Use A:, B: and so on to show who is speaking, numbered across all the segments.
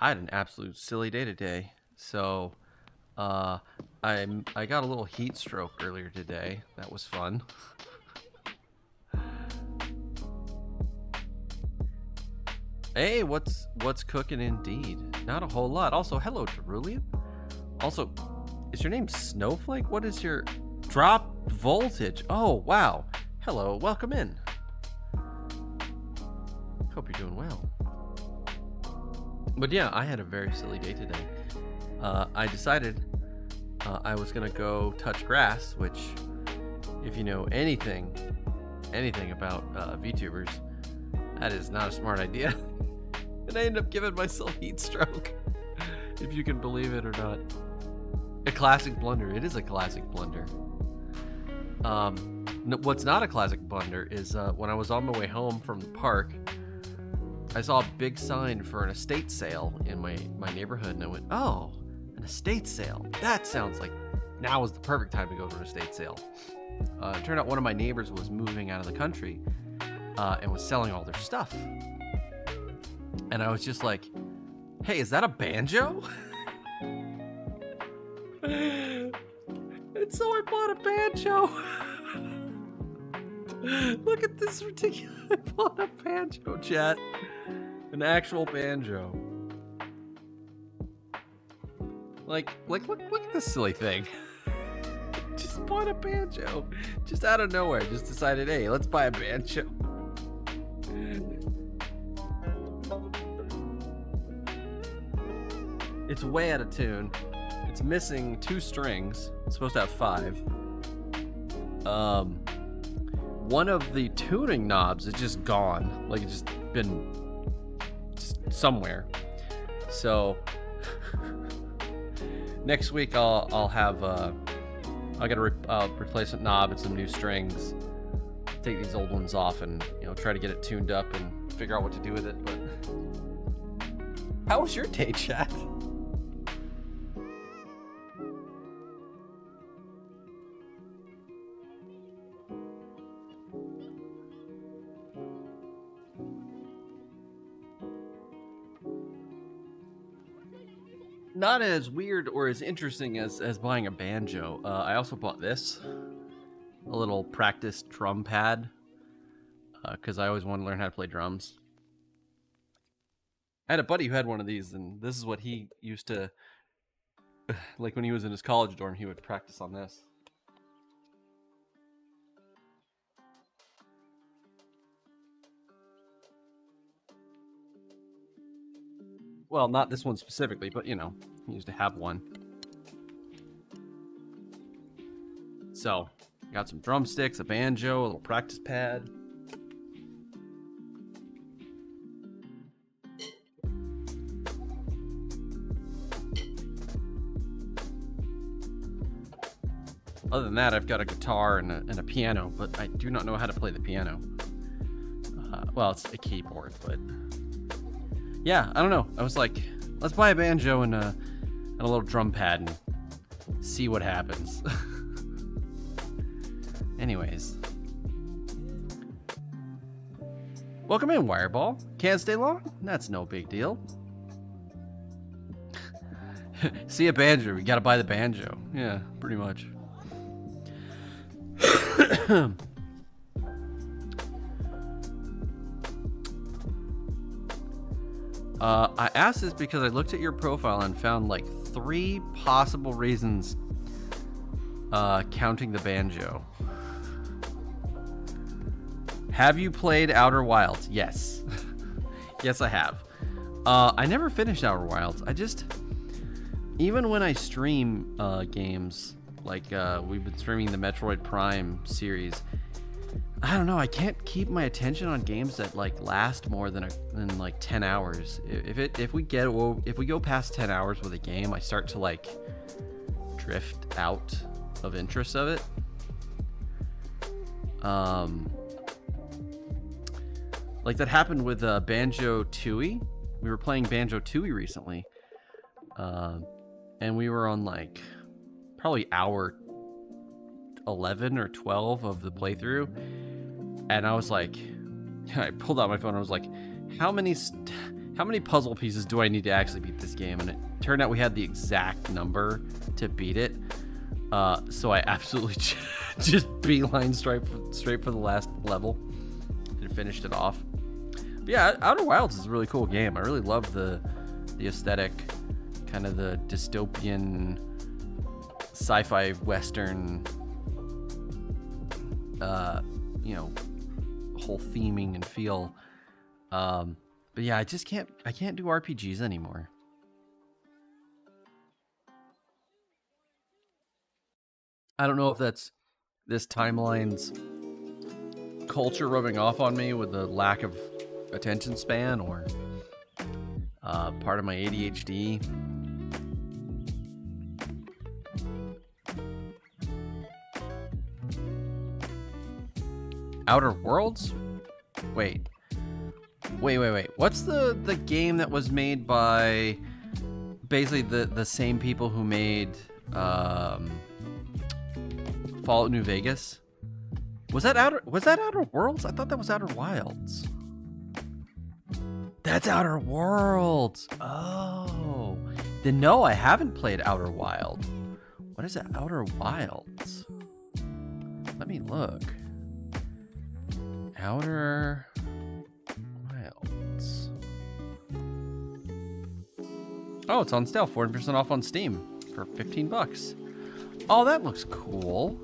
A: I had an absolute silly day today. So, uh, I got a little heat stroke earlier today. That was fun. Hey, what's cooking indeed? Not a whole lot. Also, hello, Cerulean. Also, is your name Snowflake? What is your drop voltage? Oh, wow. Hello, welcome in. Hope you're doing well. But yeah, I had a very silly day today. I decided I was gonna go touch grass, which, if you know anything about VTubers, that is not a smart idea. And I ended up giving myself heat stroke, if you can believe it or not. A classic blunder. It is a classic blunder. What's not a classic blunder is when I was on my way home from the park, I saw a big sign for an estate sale in my neighborhood, and I went, oh, an estate sale. That sounds like now is the perfect time to go to an estate sale. It turned out one of my neighbors was moving out of the country and was selling all their stuff. And I was just like, hey, is that a banjo? And so I bought a banjo. Look at this ridiculous. I bought a banjo, chat. An actual banjo. Look at this silly thing. Just bought a banjo. Just out of nowhere. Just decided, hey, let's buy a banjo. It's way out of tune. It's missing 2 strings. It's supposed to have 5. One of the tuning knobs is just gone. Like, it's just been somewhere. So next week I'll have I got a replacement knob and some new strings. Take these old ones off and try to get it tuned up and figure out what to do with it. But how was your day, chat? Not as weird or as interesting as buying a banjo. I also bought this, a little practice drum pad, because I always wanted to learn how to play drums. I had a buddy who had one of these, and this is what he used to, like when he was in his college dorm, he would practice on this. Well, not this one specifically, but he used to have one. So, got some drumsticks, a banjo, a little practice pad. Other than that, I've got a guitar and a piano, but I do not know how to play the piano. Well, it's a keyboard, but yeah, I don't know. I was like, let's buy a banjo and a little drum pad and see what happens. Anyways. Welcome in, Wireball. Can't stay long? That's no big deal. See a banjo, you gotta buy the banjo. Yeah, pretty much. I asked this because I looked at your profile and found like 3 possible reasons counting the banjo. Have you played Outer Wilds? Yes. Yes, I have. I never finished Outer Wilds. Even when I stream games, like we've been streaming the Metroid Prime series, I don't know, I can't keep my attention on games that like last more than like 10 hours. If we go past 10 hours with a game, I start to like drift out of interest of it. Like that happened with Banjo-Tooie. We were playing Banjo-Tooie recently. And we were on like probably hour 11 or 12 of the playthrough, and I was like, I pulled out my phone and I was like, how many how many puzzle pieces do I need to actually beat this game? And it turned out we had the exact number to beat it. So I absolutely just beeline straight for the last level and finished it off. But yeah, Outer Wilds is a really cool game. I really love the aesthetic, kind of the dystopian sci-fi western, you know, whole theming and feel. But yeah, I can't do RPGs anymore. I don't know if that's this timeline's culture rubbing off on me with the lack of attention span, or part of my ADHD. Outer Worlds? Wait. What's the game that was made by basically the same people who made Fallout New Vegas? Was that Outer Worlds? I thought that was Outer Wilds. That's Outer Worlds. Oh. Then no, I haven't played Outer Wilds. What is it? Outer Wilds? Let me look. Outer Wilds. Oh, it's on sale, 40% off on Steam for $15. Oh, that looks cool.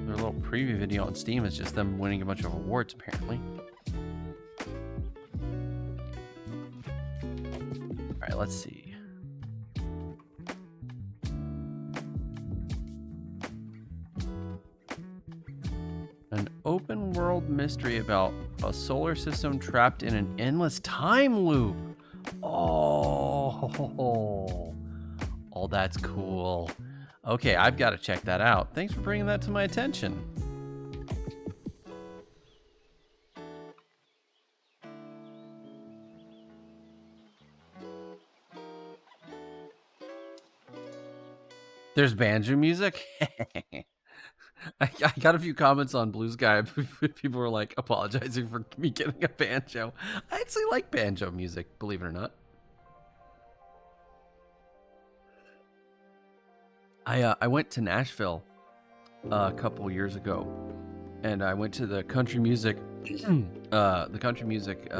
A: Their little preview video on Steam is just them winning a bunch of awards, apparently. All right, let's see. An open world mystery about a solar system trapped in an endless time loop. Oh, that's cool. Okay, I've got to check that out. Thanks for bringing that to my attention. There's banjo music? I got a few comments on Blue Sky. People were like apologizing for me getting a banjo. I actually like banjo music, believe it or not. I went to Nashville a couple years ago, and I went to the country music, the country music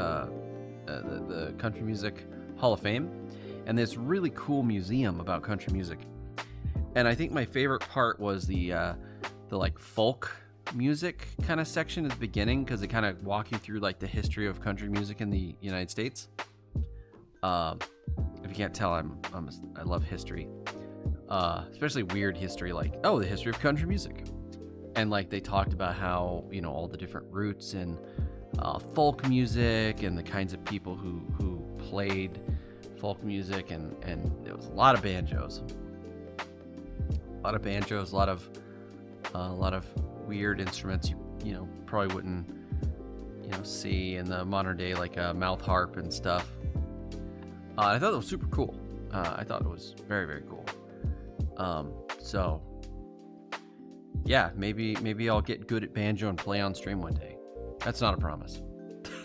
A: Hall of Fame, and this really cool museum about country music. And I think my favorite part was the like folk music kind of section at the beginning, because they kind of walk you through like the history of country music in the United States. If you can't tell, I love history, especially weird history, like the history of country music. And like they talked about how, you know, all the different roots in folk music and the kinds of people who played folk music, and there was a lot of banjos. A lot of weird instruments you know probably wouldn't see in the modern day, like a mouth harp and stuff. I thought it was super cool. I thought it was very, very cool. So yeah, maybe I'll get good at banjo and play on stream one day. That's not a promise.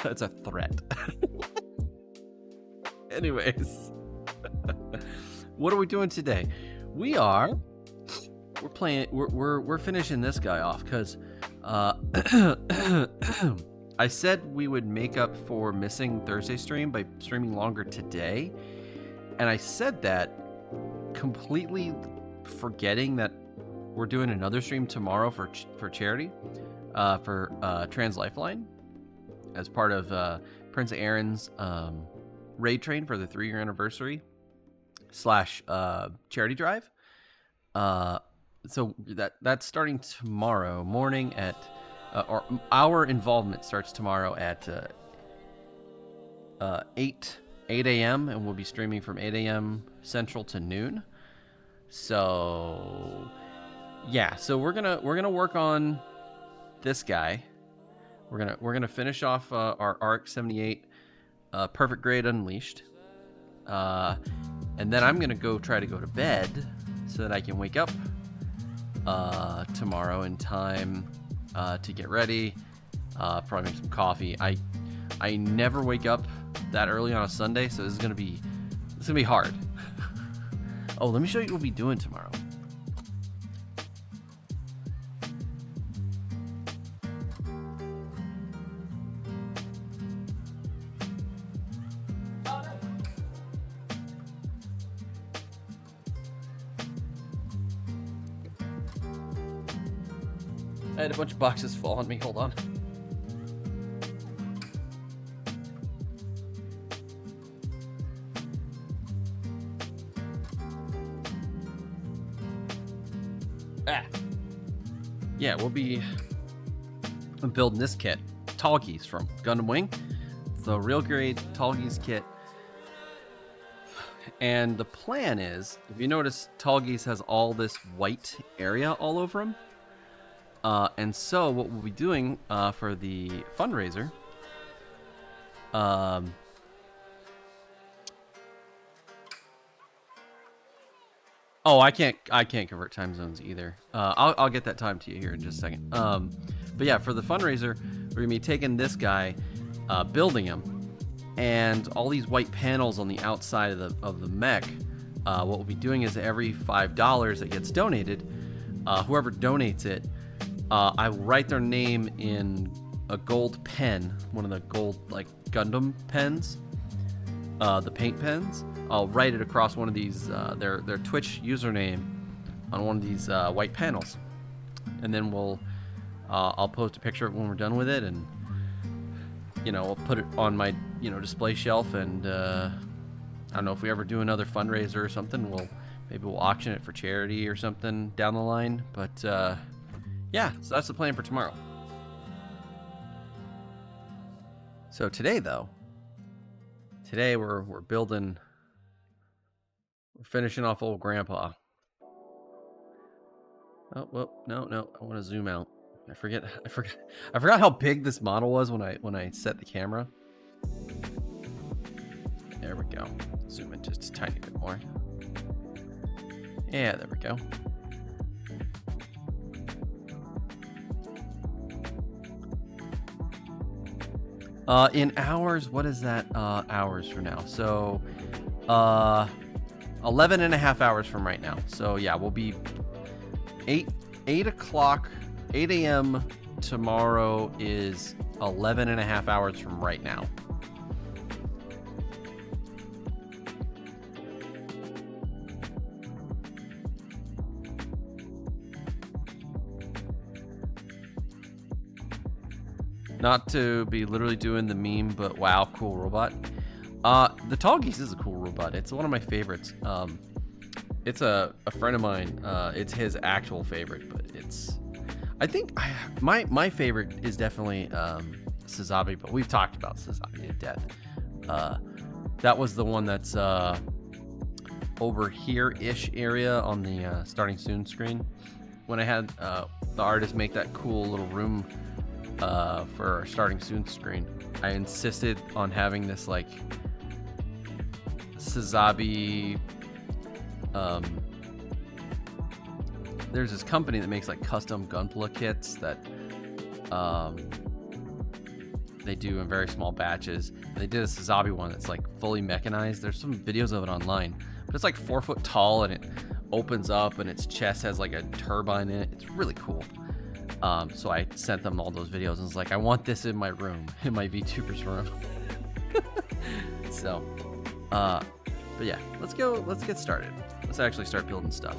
A: That's a threat. Anyways, what are we doing today? We're finishing this guy off, because I said we would make up for missing Thursday stream by streaming longer today, and I said that completely forgetting that we're doing another stream tomorrow for charity, for Trans Lifeline, as part of Prince Aaron's raid train for the 3-year anniversary / charity drive. So that's starting tomorrow morning at, or our involvement starts tomorrow at 8 a.m. and we'll be streaming from 8 a.m. Central to noon. So yeah, so we're gonna work on this guy. We're gonna finish off our RX-78 Perfect Grade Unleashed. And then I'm gonna try to go to bed so that I can wake up tomorrow in time to get ready. Probably make some coffee. I never wake up that early on a Sunday, so this is gonna be hard. Oh, let me show you what we'll be doing tomorrow. I had a bunch of boxes fall on me. Hold on. Yeah, we'll be building this kit. Tallgeese from Gundam Wing. It's a real great Tallgeese kit. And the plan is, if you notice, Tallgeese has all this white area all over him. And so what we'll be doing for the fundraiser, oh, I can't convert time zones either. I'll get that time to you here in just a second. But yeah, for the fundraiser, we're gonna be taking this guy, building him, and all these white panels on the outside of the mech. What we'll be doing is every $5 that gets donated, whoever donates it, I write their name in a gold pen, one of the gold like Gundam pens, the paint pens. I'll write it across one of these, their Twitch username on one of these white panels, and then I'll post a picture of it when we're done with it, and I'll put it on my display shelf, and I don't know if we ever do another fundraiser or something, maybe we'll auction it for charity or something down the line, but yeah, so that's the plan for tomorrow. So today we're building. We're finishing off old Grandpa. Oh, well, no, I want to zoom out. I forgot how big this model was when I set the camera. There we go. Zoom in just a tiny bit more. Yeah, there we go. In hours, what is that hours from now? So 11 and a half hours from right now. So yeah, we'll be 8 o'clock, 8 a.m. tomorrow is 11 and a half hours from right now. Not to be literally doing the meme, but wow, cool robot. The Tallgeese is a cool robot. It's one of my favorites. It's a friend of mine. It's his actual favorite, but I think my favorite is definitely Sazabi, but we've talked about Sazabi to death. That was the one that's over here-ish area on the starting soon screen. When I had the artist make that cool little room for our starting soon screen, I insisted on having this like Sazabi. There's this company that makes like custom Gunpla kits that they do in very small batches. They did a Sazabi one that's like fully mechanized. There's some videos of it online, but it's like 4 foot tall and it opens up and its chest has like a turbine in it. It's really cool. So I sent them all those videos and was like, I want this in my room, in my VTuber's room. So, but yeah, let's get started. Let's actually start building stuff.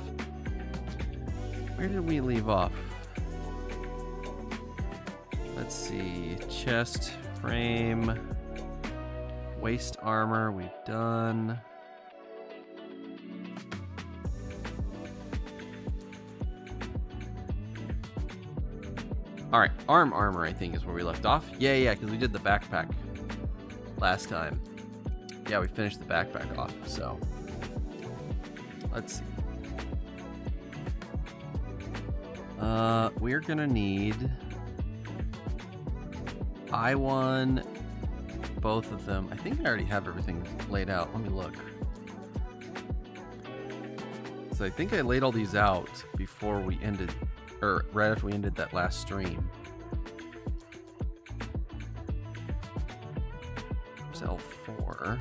A: Where did we leave off? Let's see, chest, frame, waist armor, we've done. All right, arm armor, I think, is where we left off. Yeah, because we did the backpack last time. Yeah, we finished the backpack off, so let's see. We're gonna need I1 both of them. I think I already have everything laid out. Let me look. So I think I laid all these out before we ended, or right after we ended that last stream. There's L4.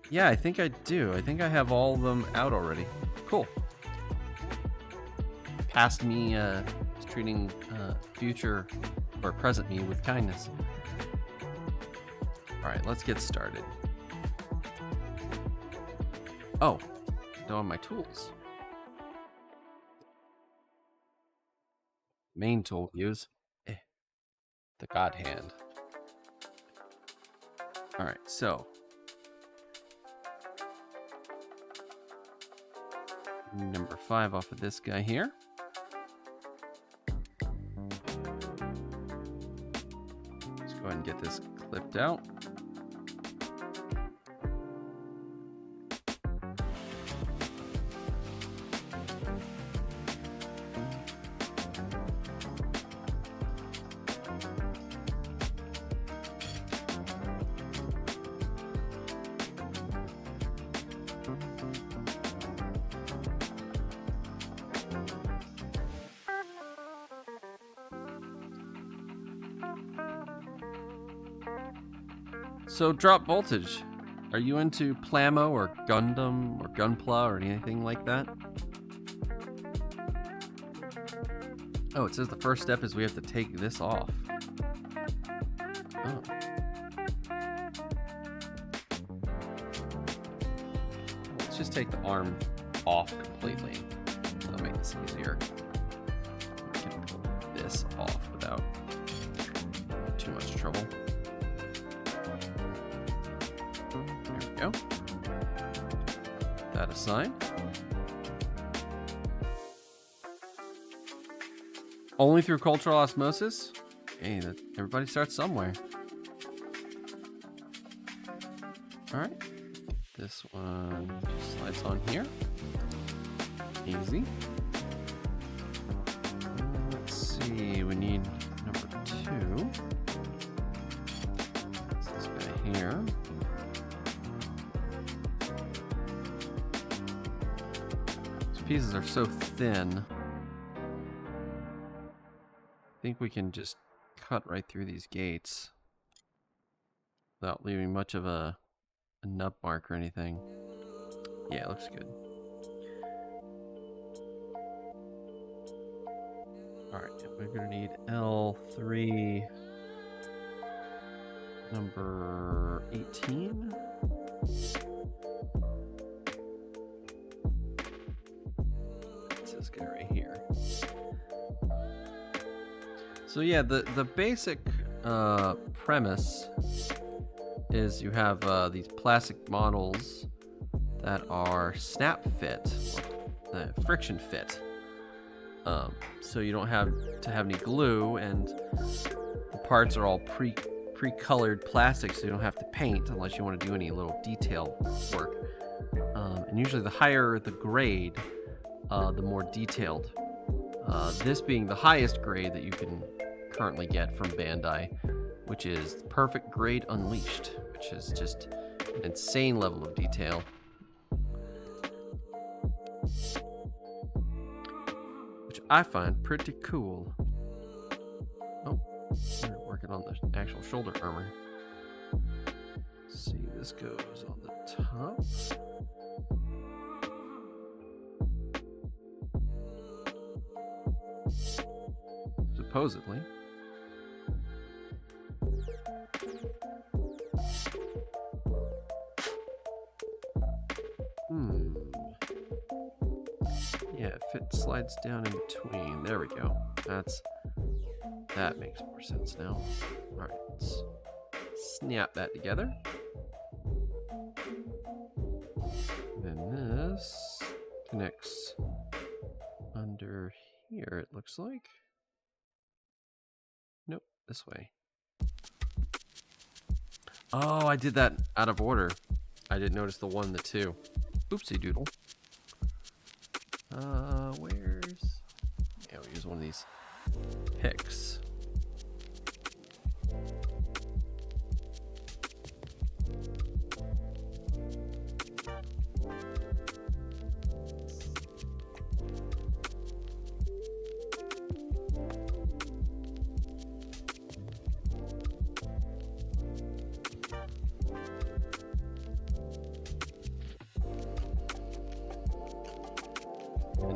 A: Yeah, I think I do. I think I have all of them out already. Cool. Past me is treating future or present me with kindness. All right, let's get started. Oh, don't have my tools. Main tool use. The God Hand. All right, so. Number 5 off of this guy here. Let's go ahead and get this clipped out. So drop voltage. Are you into Plamo or Gundam or Gunpla or anything like that? Oh, it says the first step is we have to take this off. Oh. Let's just take the arm off completely. That'll make this easier. We can pull this off without too much trouble. Go. That aside. Only through cultural osmosis? Hey, everybody starts somewhere. Alright. This one just slides on here. Easy. Let's see, we need number 2. It's this guy here. Pieces are so thin. I think we can just cut right through these gates without leaving much of a nub mark or anything. Yeah, it looks good. Alright, we're gonna need L3 number 18. This guy right here. So yeah, the basic premise is you have these plastic models that are snap fit, or friction fit. So you don't have to have any glue, and the parts are all pre-colored plastic, so you don't have to paint unless you want to do any little detail work. And usually the higher the grade, the more detailed. This being the highest grade that you can currently get from Bandai, which is Perfect Grade Unleashed, which is just an insane level of detail. Which I find pretty cool. Oh, we're working on the actual shoulder armor. Let's see, this goes on the top. Supposedly. Yeah, it slides down in between. There we go. That makes more sense now. Alright, let's snap that together. Then this connects under here, it looks like. Nope, this way. Oh, I did that out of order. I didn't notice the 1 and the 2. Oopsie doodle. Where's... Yeah, we'll use one of these picks.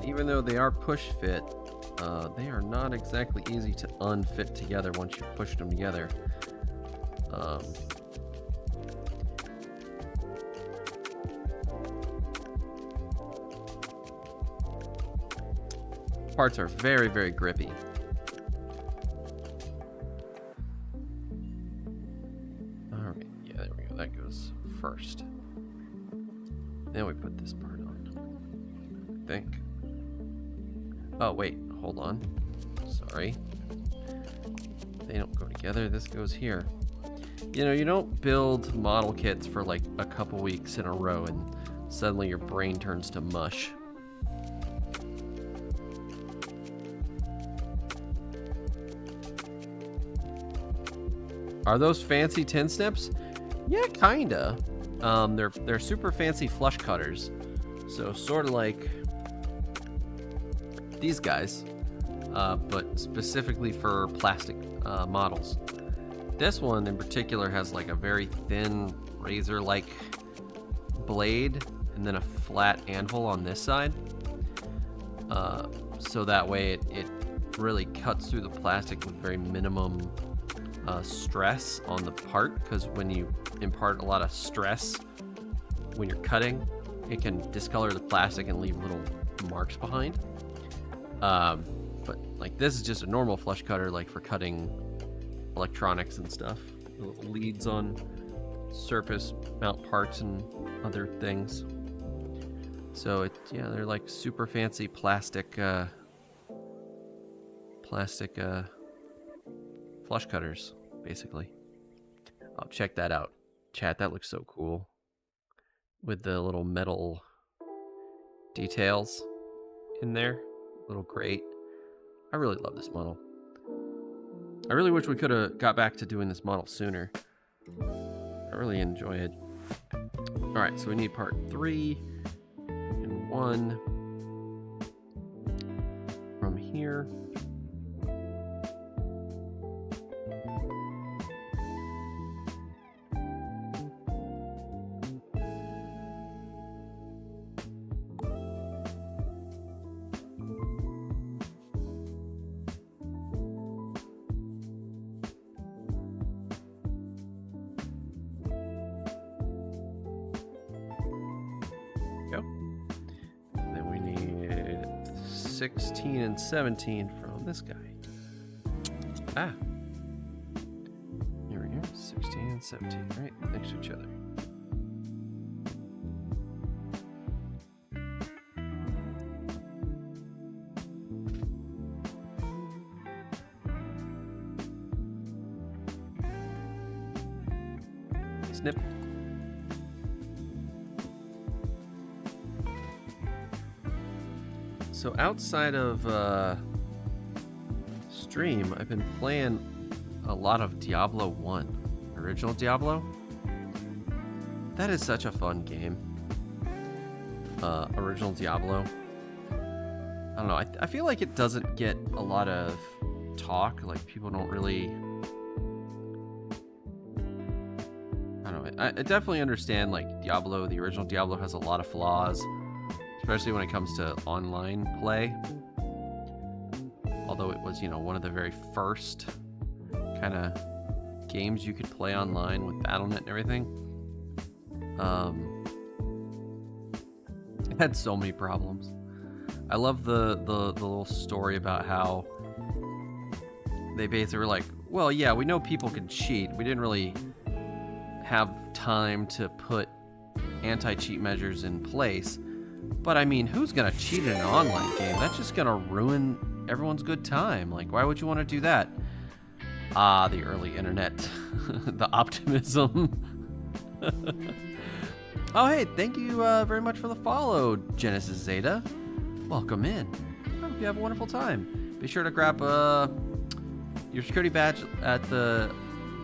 A: And even though they are push fit, they are not exactly easy to unfit together once you've pushed them together. Parts are very, very grippy. Alright, yeah, there we go. That goes first. Then we put this part on, I think. Oh, wait, hold on. Sorry. They don't go together. This goes here. You know, you don't build model kits for like a couple weeks in a row and suddenly your brain turns to mush. Are those fancy tin snips? Yeah, kinda. They're super fancy flush cutters. So sort of like these guys, but specifically for plastic models. This one in particular has like a very thin razor-like blade and then a flat anvil on this side. So that way it really cuts through the plastic with very minimum stress on the part, because when you impart a lot of stress when you're cutting, it can discolor the plastic and leave little marks behind. But like this is just a normal flush cutter, like for cutting electronics and stuff. The little leads on surface mount parts and other things. So yeah, they're like super fancy plastic flush cutters, basically. Oh, check that out. Chat, that looks so cool. With the little metal details in there. Little grate. I really love this model. I really wish we could have got back to doing this model sooner. I really enjoy it. Alright, so we need part 3 and 1 from here. Go. And then we need 16 and 17 from this guy. Ah. Here we go. 16 and 17, right next to each other. Snip. So outside of stream, I've been playing a lot of Diablo 1, original Diablo. That is such a fun game. Original Diablo. I don't know, I feel like it doesn't get a lot of talk, like people don't really... I don't know, I definitely understand like Diablo, the original Diablo has a lot of flaws. Especially when it comes to online play. Although it was, you know, one of the very first kind of games you could play online with Battle.net and everything. It had so many problems. I love the little story about how they basically were like, well, yeah, we know people can cheat. We didn't really have time to put anti-cheat measures in place. But I mean, who's gonna cheat in an online game? That's just gonna ruin everyone's good time. Like, why would you want to do that? Ah, the early internet. The optimism. Oh, hey, thank you very much for the follow, Genesis Zeta. Welcome in. I hope you have a wonderful time. Be sure to grab your security badge at the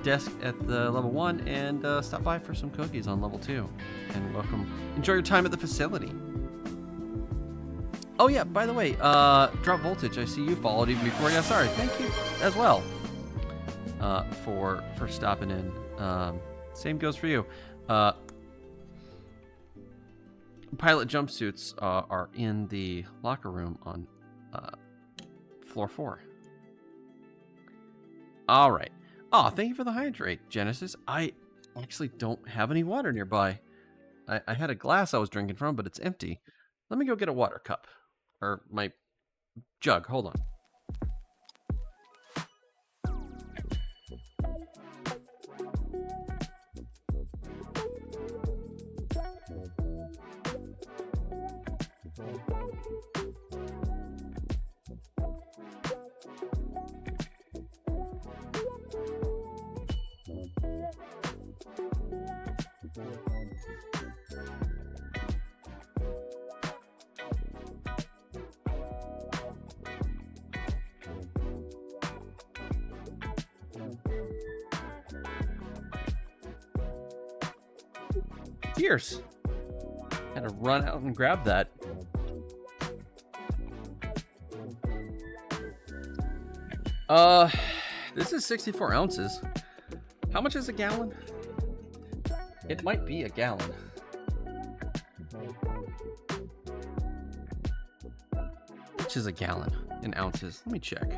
A: desk at the level 1 and stop by for some cookies on level 2. And welcome. Enjoy your time at the facility. Oh yeah, by the way, Drop Voltage, I see you followed even before. Yeah, sorry, thank you as well for stopping in. Same goes for you. pilot jumpsuits are in the locker room on floor 4. All right. Oh, thank you for the hydrate, Genesis. I actually don't have any water nearby. I had a glass I was drinking from, but it's empty. Let me go get a water cup. Or my jug. Hold on. Cheers. Had to run out and grab that. This is 64 ounces. How much is a gallon? It might be a gallon. Which is a gallon in ounces? Let me check.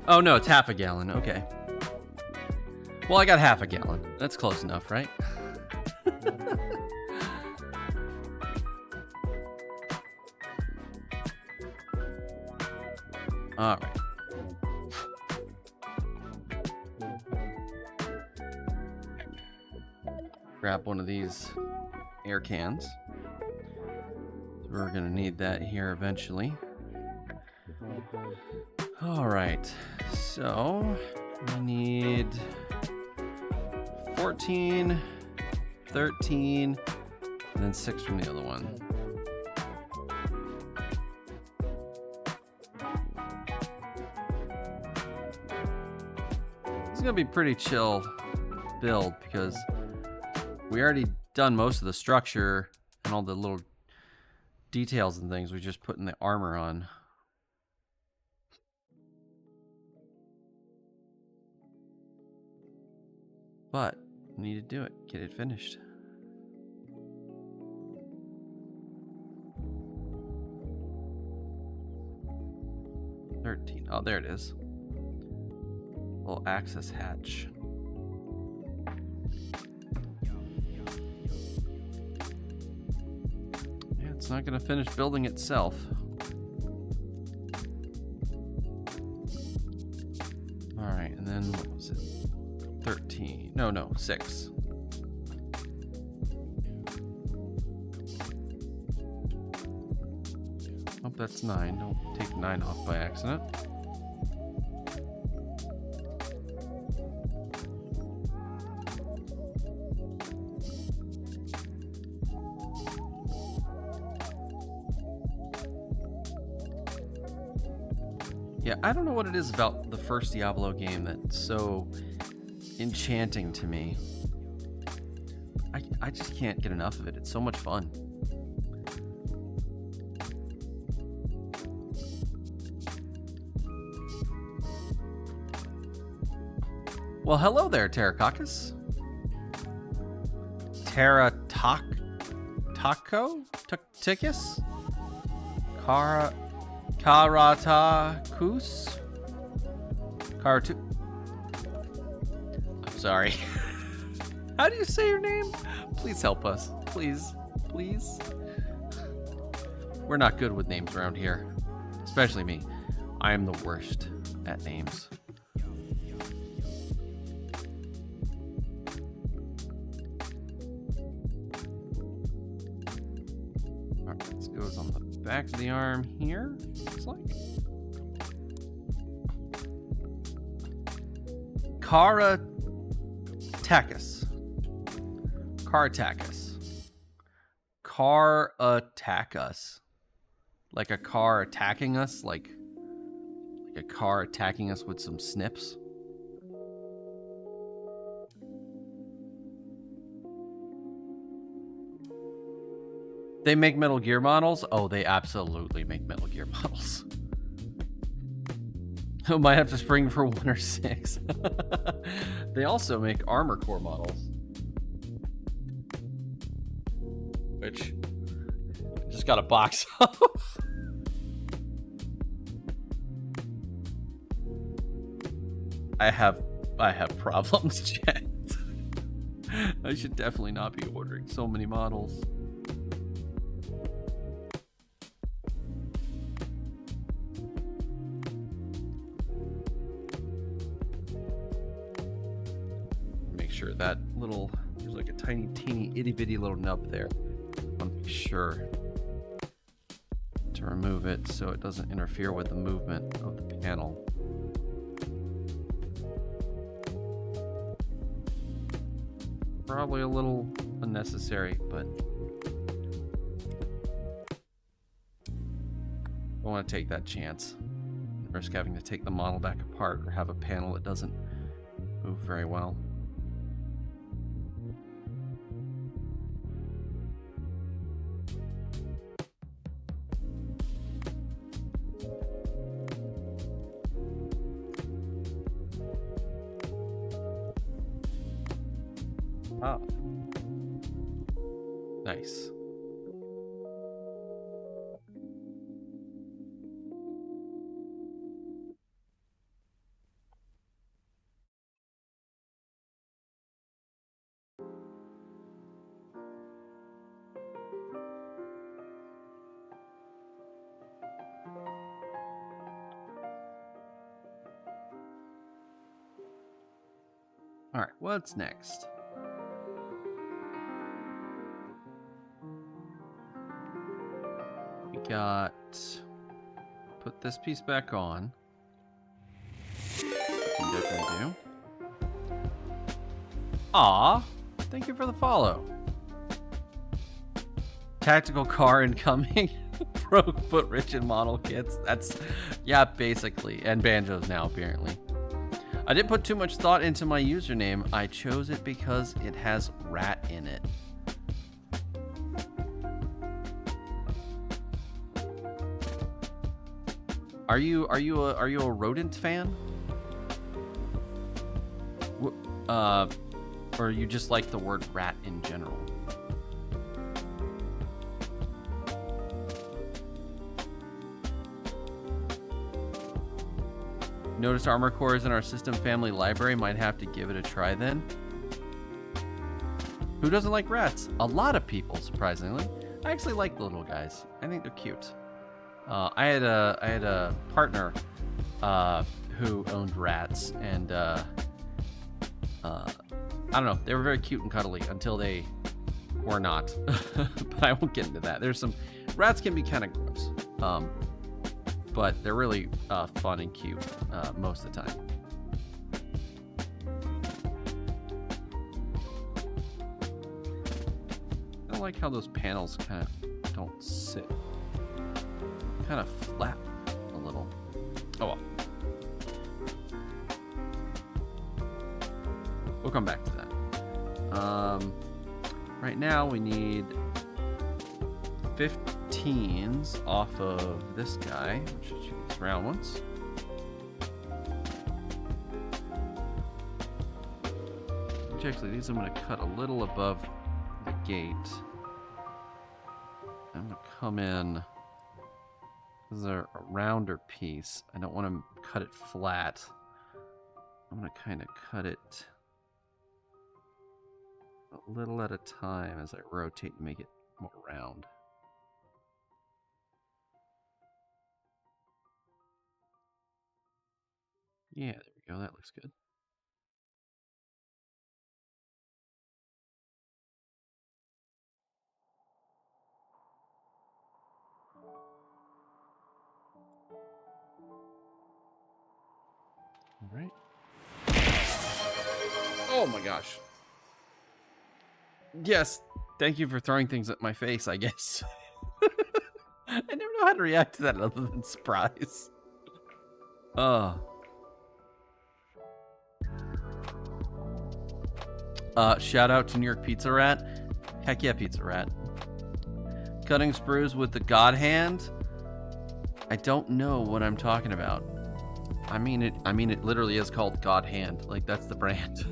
A: Oh no, it's half a gallon. Okay. Well, I got half a gallon. That's close enough, right? All right. Grab one of these air cans. We're gonna need that here eventually. All right, so we need 14, 13, and then 6 from the other one. This is gonna be pretty chill build because we already done most of the structure and all the little details and things. We just putting the armor on. But we need to do it, get it finished. Oh, there it is. Little access hatch. Yeah, it's not gonna finish building itself. All right, and then what was it? 13. No, 6. Oh, that's 9. Don't take 9 off by accident. Yeah, I don't know what it is about the first Diablo game that's so enchanting to me. I just can't get enough of it. It's so much fun. Well, hello there, Terracoccus. Ticus? Karatakus? I'm sorry. How do you say your name? Please help us. Please. Please. We're not good with names around here. Especially me. I am the worst at names. Alright, this goes on the back of the arm here, looks like. Karatacus. Car attack us. Like a car attacking us, like a car attacking us with some snips. They make Metal Gear models? Oh, they absolutely make Metal Gear models. I might have to spring for 1 or 6. They also make armor core models, which I just got a box of. I have problems, chat. I should definitely not be ordering so many models. Make sure that little, there's like a tiny, teeny, itty bitty little nub there. I want to be sure to remove it so it doesn't interfere with the movement of the panel. Probably a little unnecessary, but I want to take that chance. Risk having to take the model back apart or have a panel that doesn't move very well. Ah. Nice. All right, what's next? We got, put this piece back on. Can definitely do. Aw, thank you for the follow. Tactical car incoming. Broke foot rich in model kits. That's, yeah, basically. And banjos now, apparently. I didn't put too much thought into my username. I chose it because it has rat in it. Are you a rodent fan? Or you just like the word rat in general? Notice armor cores in our system family library. Might have to give it a try then. Who doesn't like rats? A lot of people, surprisingly. I actually like the little guys. I think they're cute. I had a partner who owned rats, and I don't know. They were very cute and cuddly until they were not. But I won't get into that. There's some rats can be kind of gross. But they're really fun and cute most of the time. I don't like how those panels kind of don't sit. Kind of flap a little. Oh well. We'll come back to that. Right now we need 15s off of this guy, which is these round ones. Which actually, these I'm going to cut a little above the gate. I'm going to come in. This is a rounder piece. I don't want to cut it flat. I'm going to kind of cut it a little at a time as I rotate and make it more round. Yeah, there we go. That looks good. All right. Oh my gosh. Yes. Thank you for throwing things at my face, I guess. I never know how to react to that other than surprise. Shout out to New York Pizza Rat. Heck yeah, Pizza Rat. Cutting sprues with the God Hand. I don't know what I'm talking about. I mean it literally is called God Hand. Like, that's the brand.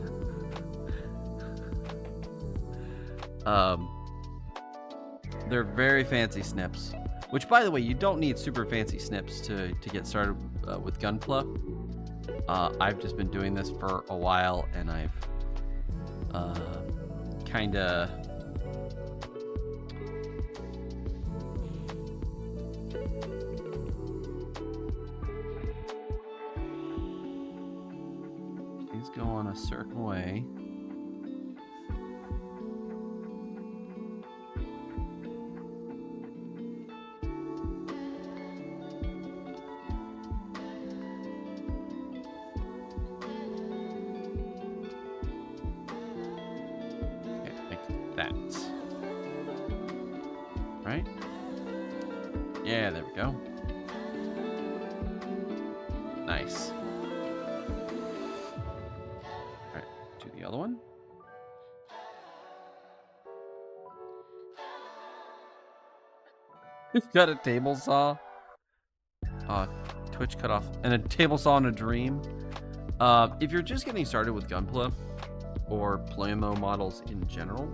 A: They're very fancy snips. Which, by the way, you don't need super fancy snips to get started with Gunpla. I've just been doing this for a while, and I've kind of... These go on a certain way. Right? Yeah, there we go. Nice. Alright, do the other one. We've got a table saw. Twitch cut off. And a table saw and a dream. If you're just getting started with Gunpla or Playmo models in general,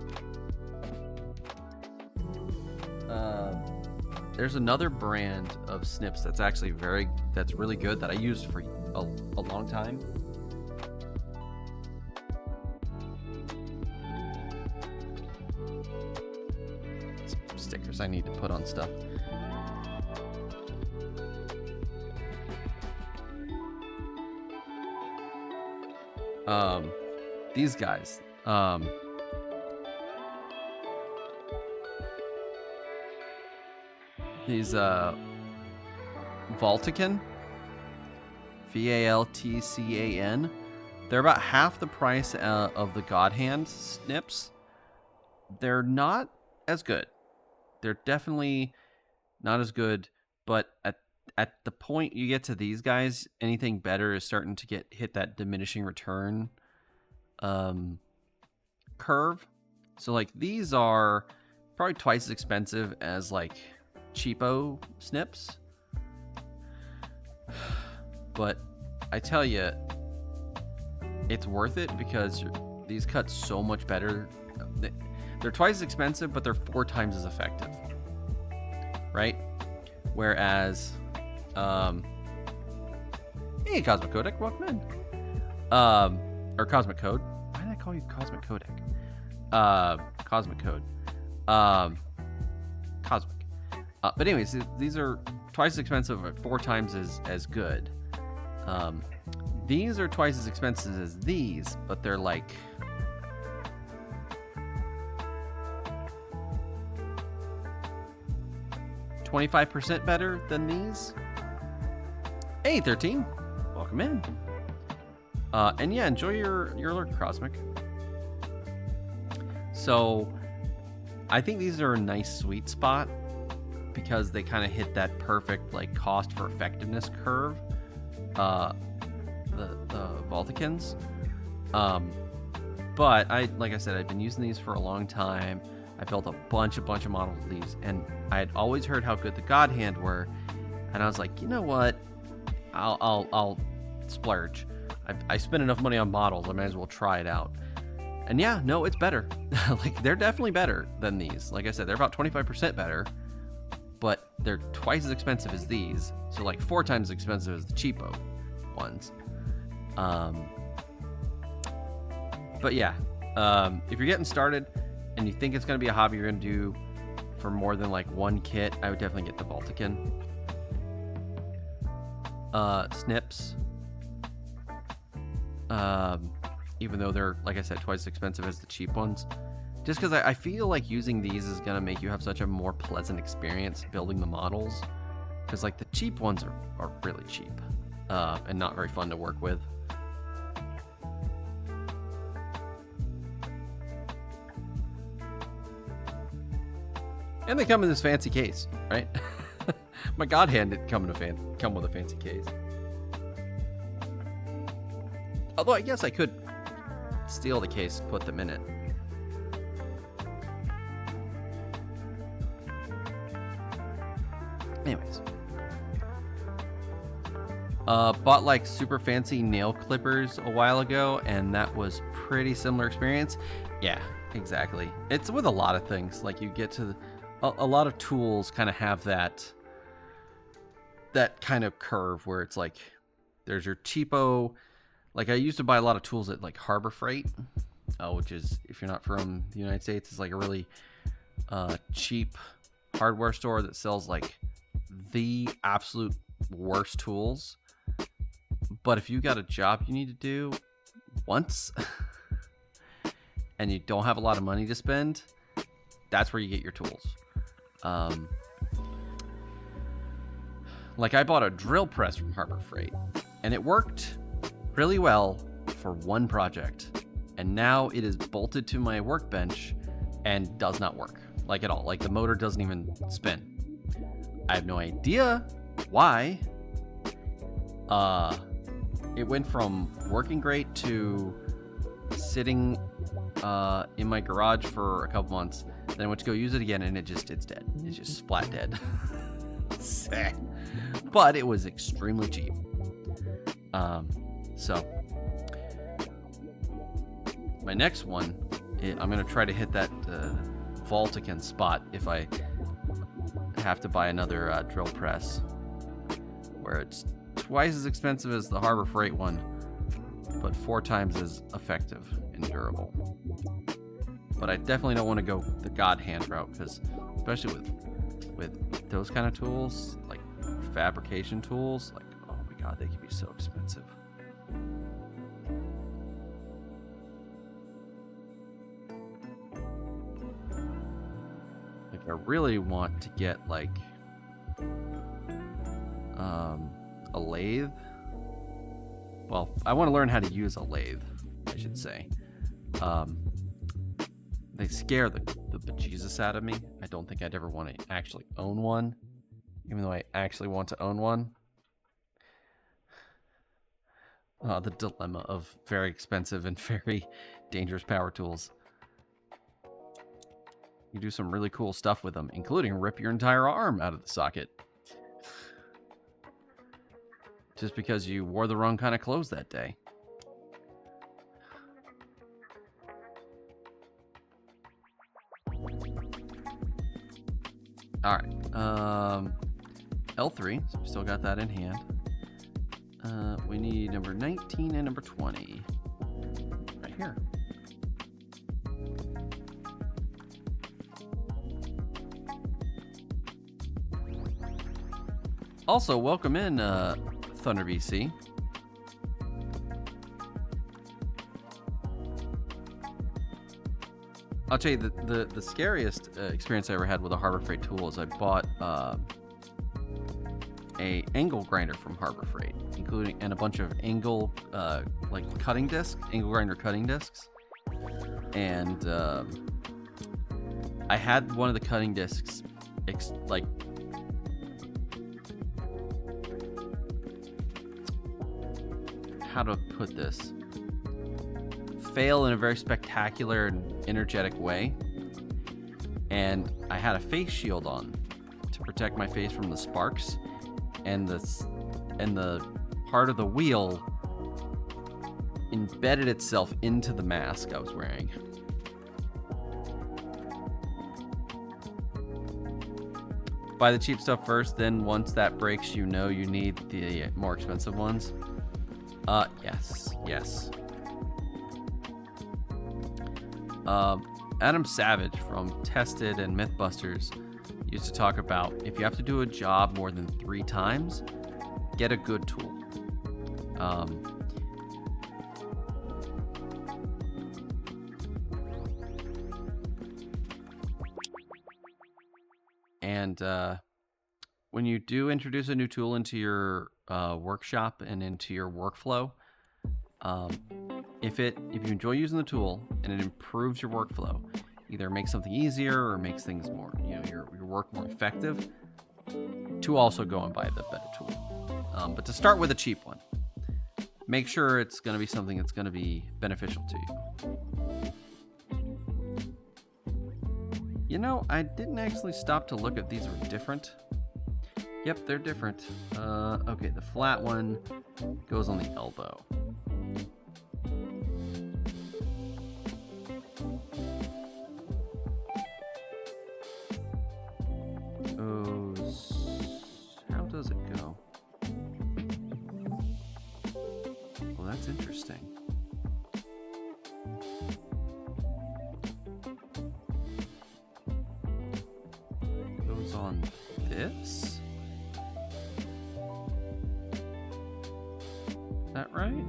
A: there's another brand of snips that's actually that's really good that I used for a long time. Some stickers I need to put on stuff. These guys. These Valtcan, Valtcan. They're about half the price of the God Hand snips. They're not as good. They're definitely not as good, but at the point you get to these guys, anything better is starting to hit that diminishing return curve. So like these are probably twice as expensive as like cheapo snips, but I tell you, it's worth it because these cut so much better. They're twice as expensive, but they're 4 times as effective, right? Whereas hey, Cosmic Codec, welcome in. Or Cosmic Code. Why did I call you Cosmic Codec? Cosmic Code. Cosmic. But anyways, these are twice as expensive, but 4 times as good. These are twice as expensive as these, but they're like 25% better than these. Hey, 13. Welcome in. And yeah, enjoy your alert, Cosmic. So, I think these are a nice sweet spot because they kind of hit that perfect like cost for effectiveness curve. The Valtcans. But like I said, I've been using these for a long time. I built a bunch of models of these, and I had always heard how good the God Hand were, and I was like, you know what? I'll splurge. I spent enough money on models, I might as well try it out. And yeah, no, it's better. Like, they're definitely better than these. Like I said, they're about 25% better, but they're twice as expensive as these. So like 4 times as expensive as the cheapo ones. But yeah, if you're getting started and you think it's going to be a hobby you're going to do for more than like one kit, I would definitely get the Valtcan. Snips. Even though they're, like I said, twice as expensive as the cheap ones. Just because I feel like using these is going to make you have such a more pleasant experience building the models. Because like the cheap ones are really cheap. And not very fun to work with. And they come in this fancy case, right? My God Hand didn't come with a fancy case. Although I guess I could steal the case and put them in it. Anyways. Bought like super fancy nail clippers a while ago, and that was pretty similar experience. Yeah, exactly. It's with a lot of things. Like you get to a lot of tools kind of have that kind of curve where it's like there's your cheapo. Like I used to buy a lot of tools at like Harbor Freight, which is, if you're not from the United States, it's like a really cheap hardware store that sells like the absolute worst tools. But if you got a job you need to do once and you don't have a lot of money to spend, that's where you get your tools. Like I bought a drill press from Harbor Freight, and it worked really well for one project, and now it is bolted to my workbench and does not work like at all. Like the motor doesn't even spin. I have no idea why. It went from working great to sitting in my garage for a couple months. Then I went to go use it again, and it's dead. It's just flat dead. Sad. But it was extremely cheap. So my next one, I'm gonna try to hit that vault again spot if I have to buy another drill press, where it's twice as expensive as the Harbor Freight one, but 4 times as effective and durable. But I definitely don't want to go the God Hand route, because especially with those kind of tools, like fabrication tools, like, oh my God, they can be so expensive. Like I really want to get like a lathe. Well, I want to learn how to use a lathe, I should say. They scare the bejesus out of me. I don't think I'd ever want to actually own one, even though I actually want to own one. The dilemma of very expensive and very dangerous power tools. You do some really cool stuff with them, including rip your entire arm out of the socket. Just because you wore the wrong kind of clothes that day. Alright. L3, so we still got that in hand. We need number 19 and number 20. Right here. Also, welcome in, Thunder BC. I'll tell you, the scariest experience I ever had with a Harbor Freight tool is I bought a angle grinder from Harbor Freight, and a bunch of angle like cutting discs, angle grinder cutting discs, and I had one of the cutting discs like how to put this, fail in a very spectacular and energetic way, and I had a face shield on to protect my face from the sparks, and the part of the wheel embedded itself into the mask I was wearing. Buy the cheap stuff first, then once that breaks, you know you need the more expensive ones. Yes. Adam Savage from Tested and Mythbusters used to talk about, if you have to do a job more than 3 times, get a good tool. And when you do introduce a new tool into your workshop and into your workflow, if you enjoy using the tool and it improves your workflow, either makes something easier or makes things more, your work more effective, to also go and buy the better tool. But to start with a cheap one, make sure it's going to be something that's going to be beneficial to you. I didn't actually stop to look if these were different. Yep, they're different. Okay, the flat one goes on the elbow. How does it go? Well, that's interesting. Goes on this? Is that right?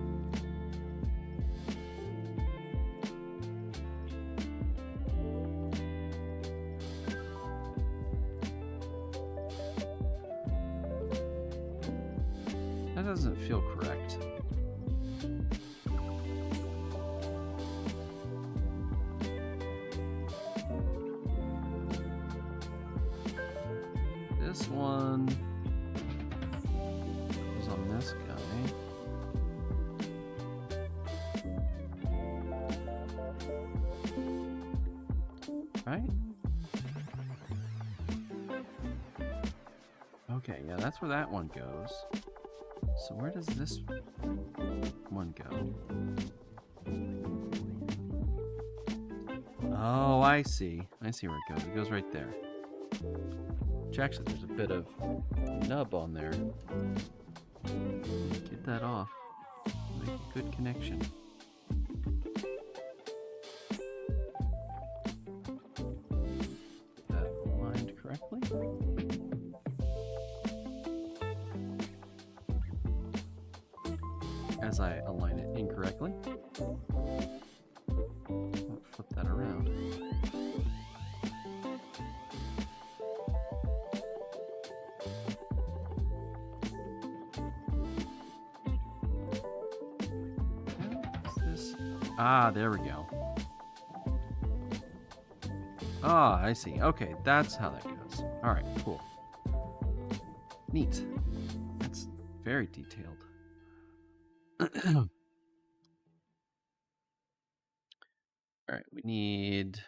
A: That doesn't feel correct. This one goes on this guy. Right? Okay, yeah, that's where that one goes. So where does this one go? Oh, I see. I see where it goes. It goes right there. Which actually, there's a bit of nub on there. Get that off. Make a good connection. Get that aligned correctly. As I align it incorrectly. I'll flip that around. Ah, there we go. Ah, I see. Okay, that's how that goes. All right, cool. Neat. That's very detailed. All right, we need...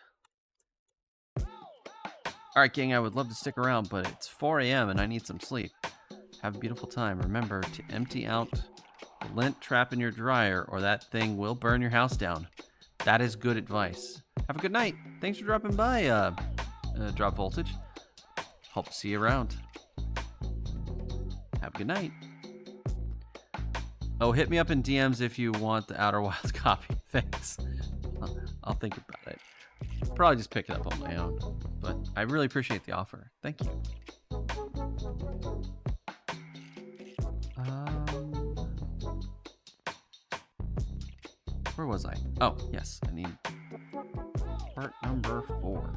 A: All right, gang, I would love to stick around, but it's 4 a.m. and I need some sleep. Have a beautiful time. Remember to empty out the lint trap in your dryer or that thing will burn your house down. That is good advice. Have a good night. Thanks for dropping by, Drop Voltage. Hope to see you around. Have a good night. Oh, hit me up in DMs if you want the Outer Wilds copy. Thanks. I'll think about it. Probably just pick it up on my own. But I really appreciate the offer. Thank you. Where was I? Oh, yes. I need part number 4.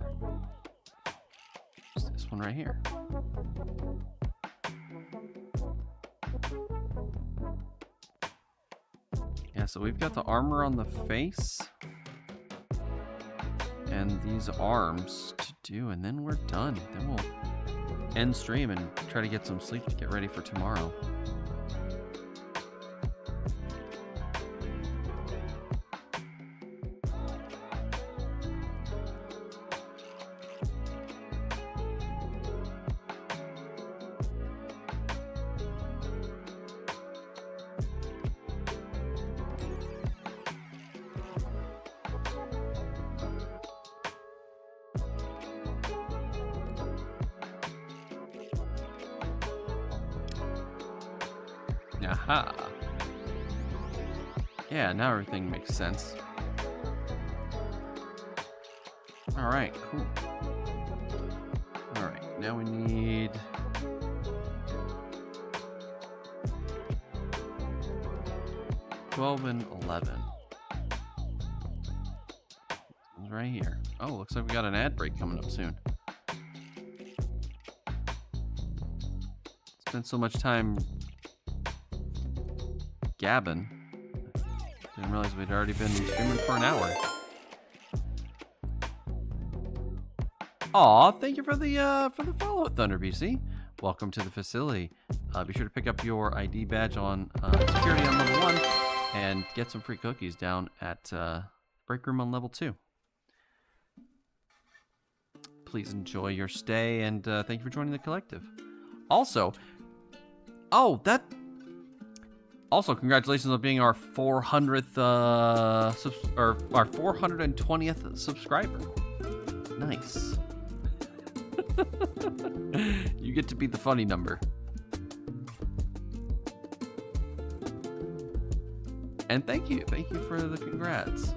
A: Just this one right here. Yeah, so we've got the armor on the face. And these arms to do, and then we're done. Then we'll end stream and try to get some sleep to get ready for tomorrow. Aha. Yeah, now everything makes sense. Alright, cool. Alright, now we need... $12 and $11. It's right here. Oh, looks like we got an ad break coming up soon. Spent so much time gabbing. Didn't realize we'd already been streaming for an hour. Aw, thank you for the follow, Thunder BC. Welcome to the facility. Be sure to pick up your ID badge on security on level 1 and get some free cookies down at break room on level 2. Please enjoy your stay and thank you for joining the collective. Also, congratulations on being our 400th or our 420th subscriber. Nice. You get to be the funny number. And thank you for the congrats.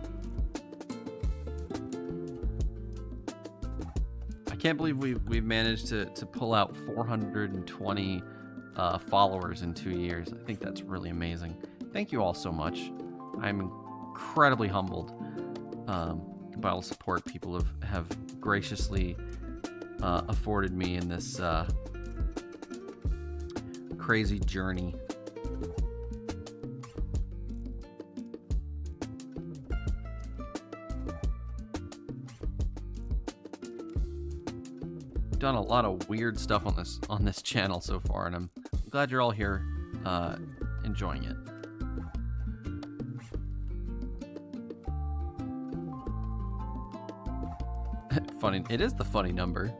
A: I can't believe we've managed to pull out 420 followers in 2 years. I think that's really amazing. Thank you all so much. I'm incredibly humbled by all the support people have graciously afforded me in this crazy journey. Done a lot of weird stuff on this channel so far, and I'm glad you're all here enjoying it. Funny, it is the funny number.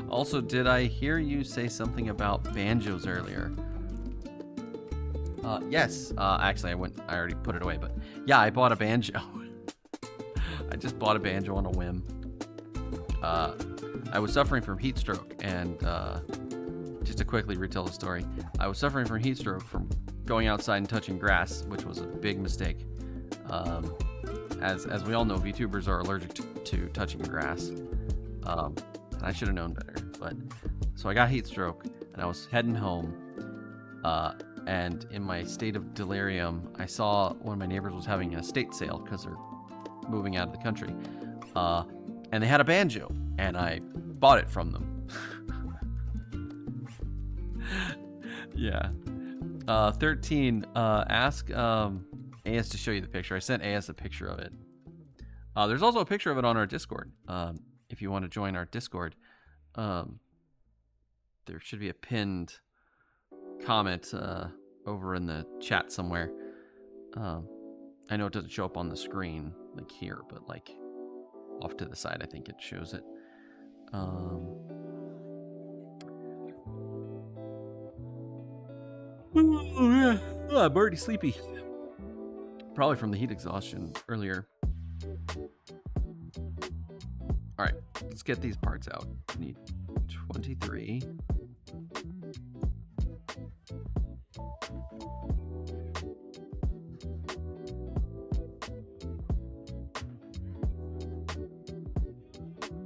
A: Also, did I hear you say something about banjos earlier? Yes. Actually, I already put it away, but yeah, I bought a banjo. I just bought a banjo on a whim. I was suffering from heat stroke, and just to quickly retell the story, I was suffering from heat stroke from going outside and touching grass, which was a big mistake. As we all know, VTubers are allergic to touching grass, and I should have known better. But so I got heat stroke, and I was heading home, and in my state of delirium, I saw one of my neighbors was having an estate sale because they're moving out of the country, and they had a banjo. And I bought it from them. Yeah. 13. Ask AS to show you the picture. I sent AS a picture of it. There's also a picture of it on our Discord. If you want to join our Discord, there should be a pinned comment over in the chat somewhere. I know it doesn't show up on the screen like here, but like off to the side, I think it shows it. I'm already sleepy. Probably from the heat exhaustion earlier. Alright, let's get these parts out. I need 23.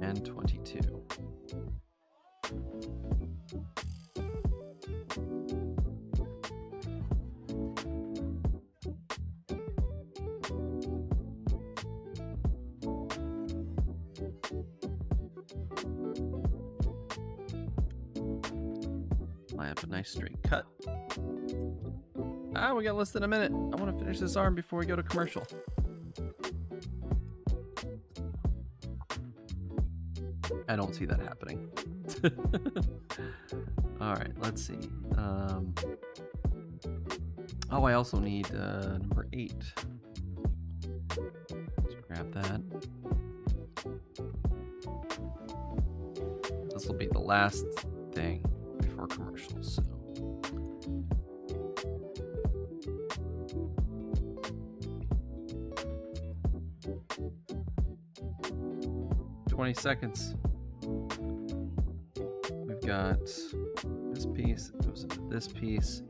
A: And 22. I have a nice straight cut. We got less than a minute. I want to finish this arm before we go to commercial. I don't see that happening. Alright, let's see. I also need number 8. Let's grab that. This will be the last thing before commercials, so. $20. We've got this piece that goes into this piece.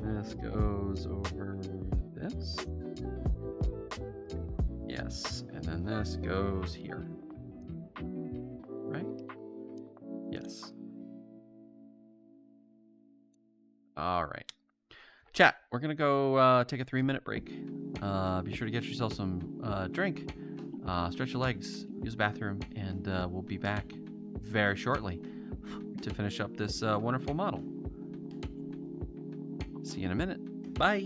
A: This goes over this. Yes, and then this goes here. Right? Yes. All right. Chat, we're going to go take a 3-minute break. Be sure to get yourself some drink, stretch your legs, use the bathroom, and we'll be back very shortly to finish up this wonderful model. See you in a minute. Bye.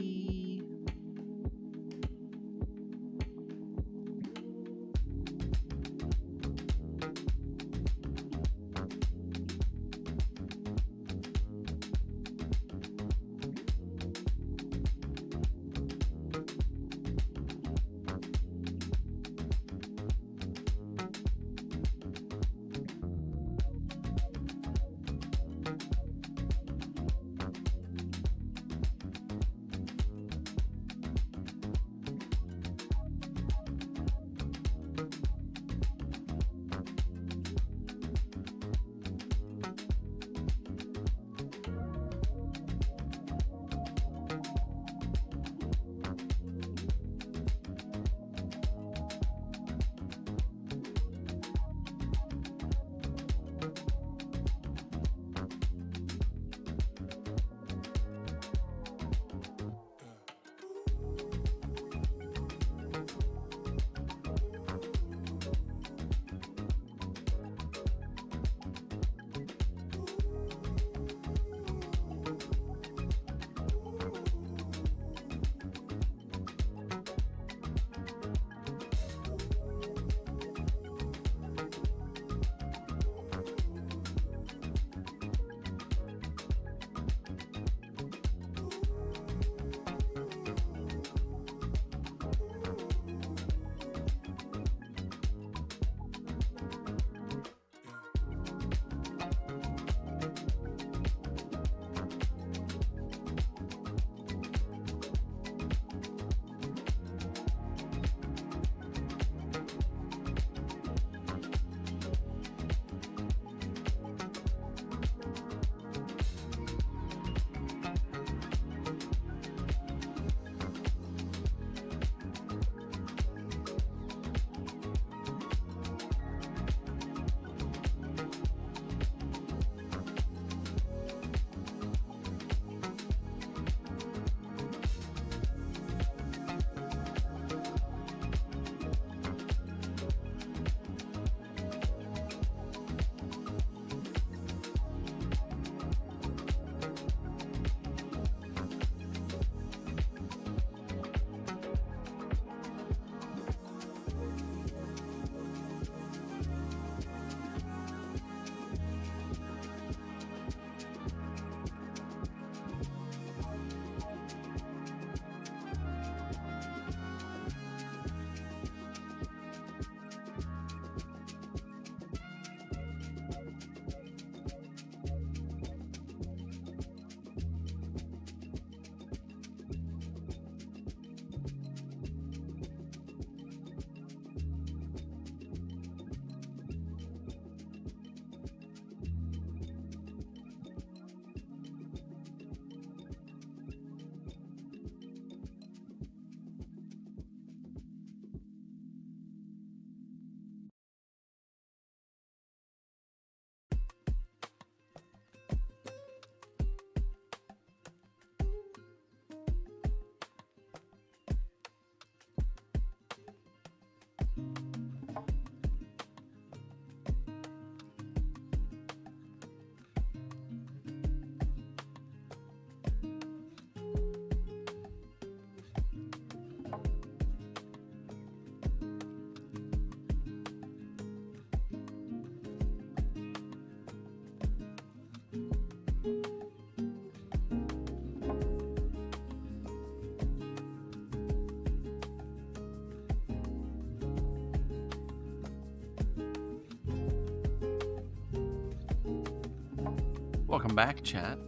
A: Welcome back, chat.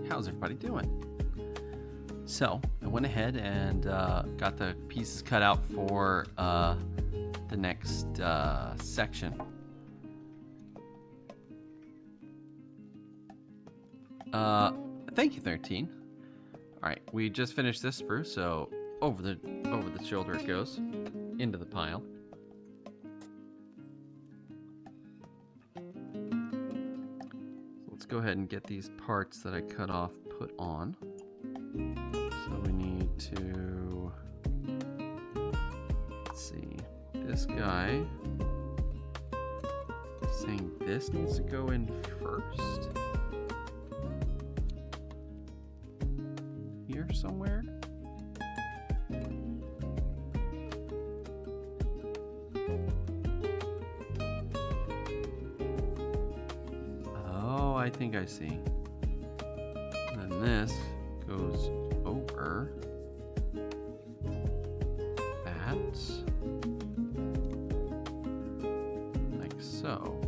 A: How's everybody doing? So, I went ahead and got the pieces cut out for the next section. Thank you, 13. All right, we just finished this sprue, so over the shoulder it goes into the pile. Let's go ahead and get these parts that I cut off put on. So we need to, let's see, this guy is saying this needs to go in first. Here somewhere. Oh, I think I see. And then this goes over that, like so.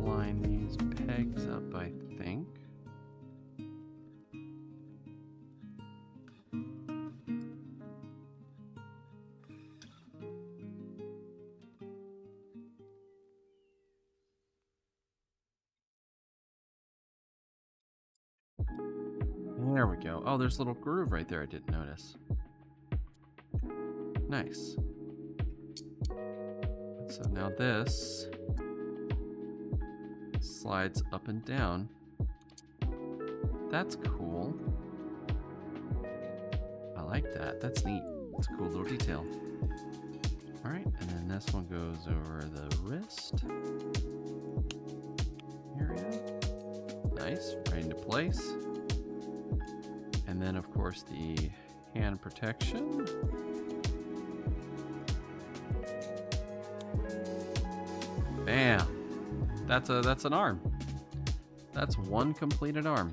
A: Line these pegs up, I think. There we go. Oh, there's a little groove right there I didn't notice. Nice. So now this slides up and down. That's cool. I like that. That's neat. It's a cool little detail. All right, and then this one goes over the wrist area. Nice, right into place. And then, of course, the hand protection. Bam! That's an arm. That's one completed arm.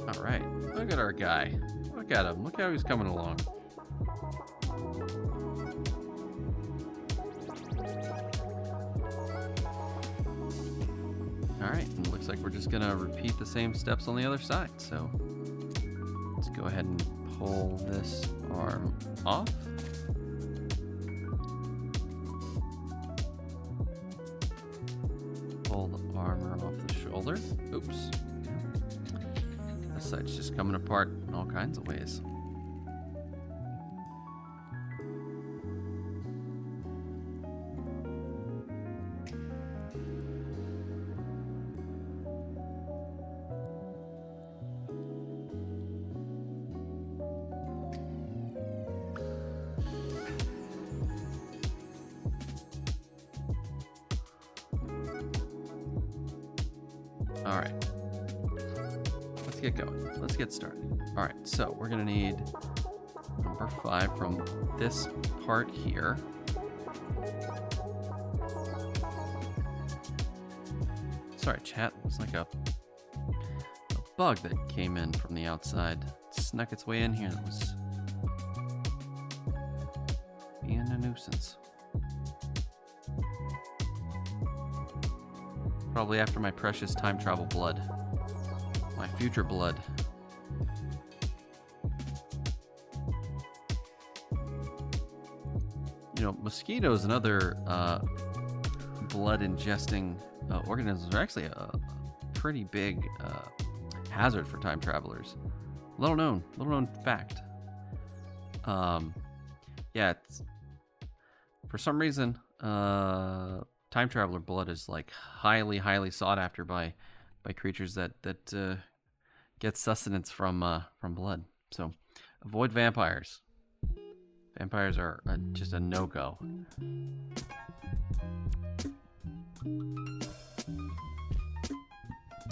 A: All right, look at our guy. Look at him. Look how he's coming along. All right, and it looks like we're just gonna repeat the same steps on the other side. So let's go ahead and pull this arm off. Pull the armor off the shoulder. Oops. This side's just coming apart in all kinds of ways. All right, let's get going. Let's get started. All right, so we're gonna need number 5 from this part here. Sorry, chat. Looks like a bug that came in from the outside. It snuck its way in here. That was being a nuisance. Probably after my precious time travel blood. My future blood. You know, mosquitoes and other blood ingesting organisms are actually a pretty big hazard for time travelers. Little known fact. Yeah, for some reason, time traveler blood is like highly sought after by creatures that get sustenance from blood. So avoid vampires. Vampires are just a no-go.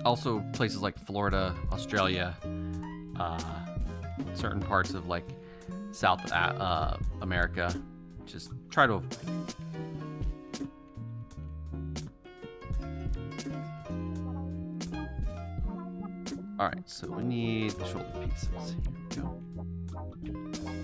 A: Also, places like Florida, Australia, certain parts of like South America, just try to avoid. All right, so we need the shoulder pieces. Here we go.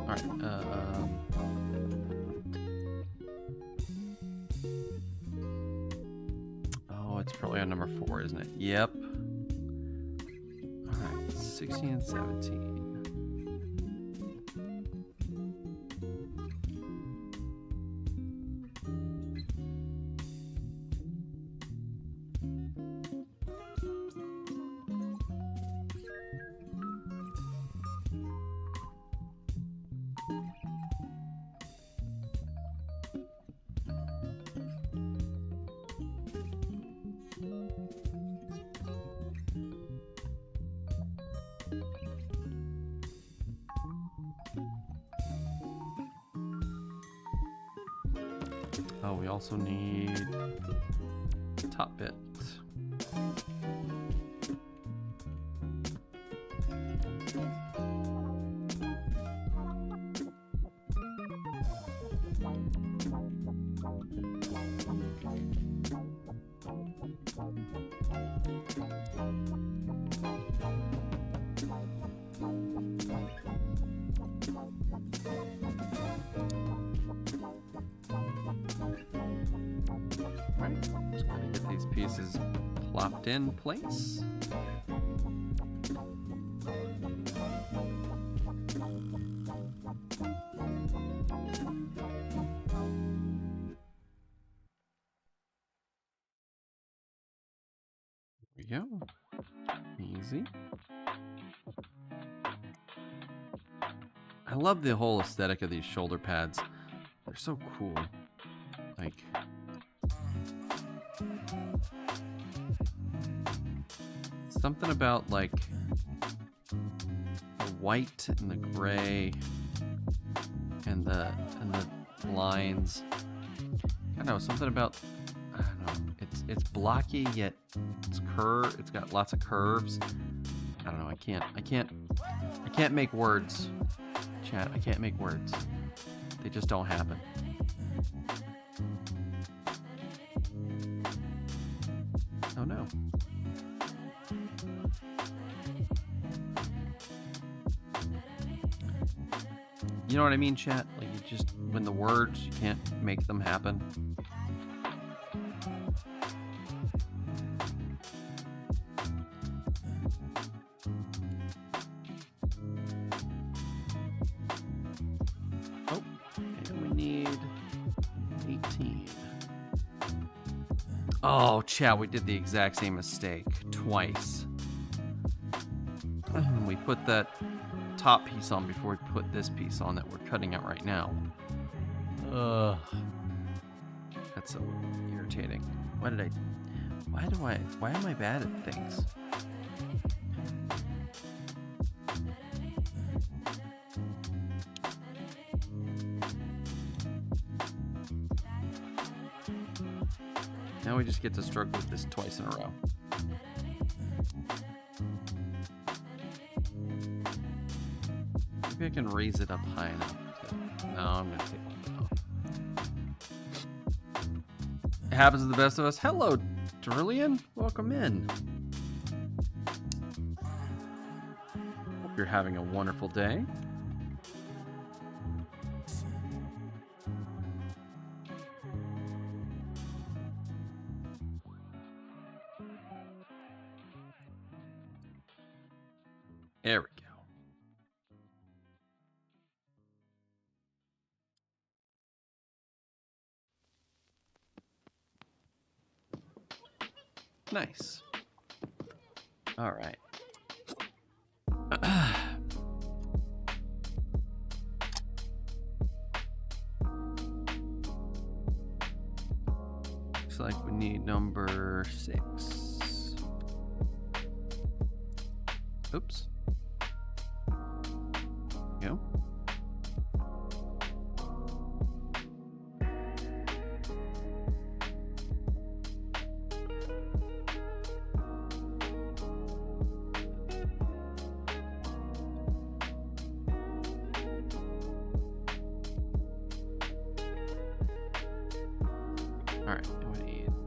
A: Alright, oh, it's probably on number 4, isn't it? Yep. Alright, 16 and 17. Oh, we also need top bit. Right, just gotta get these pieces plopped in place. There we go. Easy. I love the whole aesthetic of these shoulder pads. They're so cool. Like, something about like the white and the gray and the lines. I don't know, something about, I don't know. It's blocky yet it's curved. It's got lots of curves. I don't know. I can't make words. Chat. I can't make words. They just don't happen. Oh no. You know what I mean, chat? Like, you just, when the words, you can't make them happen. Oh, and we need 18. Oh, chat, we did the exact same mistake twice. We put that top piece on before we put this piece on that we're cutting out right now. Ugh. That's so irritating. Why am I bad at things? Now we just get to struggle with this twice in a row. Maybe I can raise it up high enough to... No, I'm going to take one off. It happens to the best of us. Hello, Durlian. Welcome in. Hope you're having a wonderful day. There we go. Nice. All right. Looks like we need number 6. Oops. Go.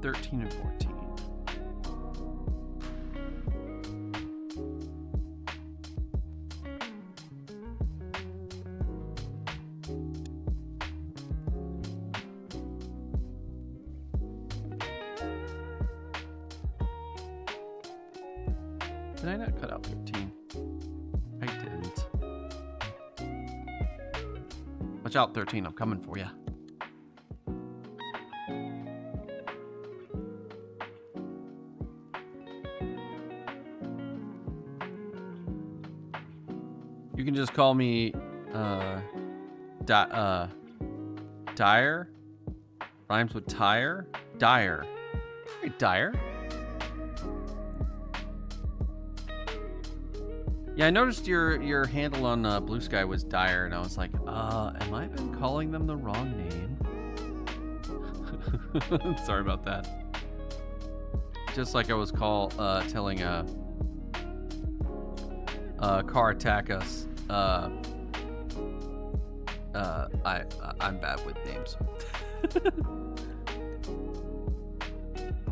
A: 13 and 14. Did I not cut out 13? I didn't. Watch out, 13. I'm coming for you. You can just call me Dyer. Rhymes with tire. Dyer. Hey, Dyer. Yeah, I noticed your handle on Blue Sky was Dyer, and I was like, am I been calling them the wrong name? Sorry about that. Just like I was telling a car attack us. I'm bad with names.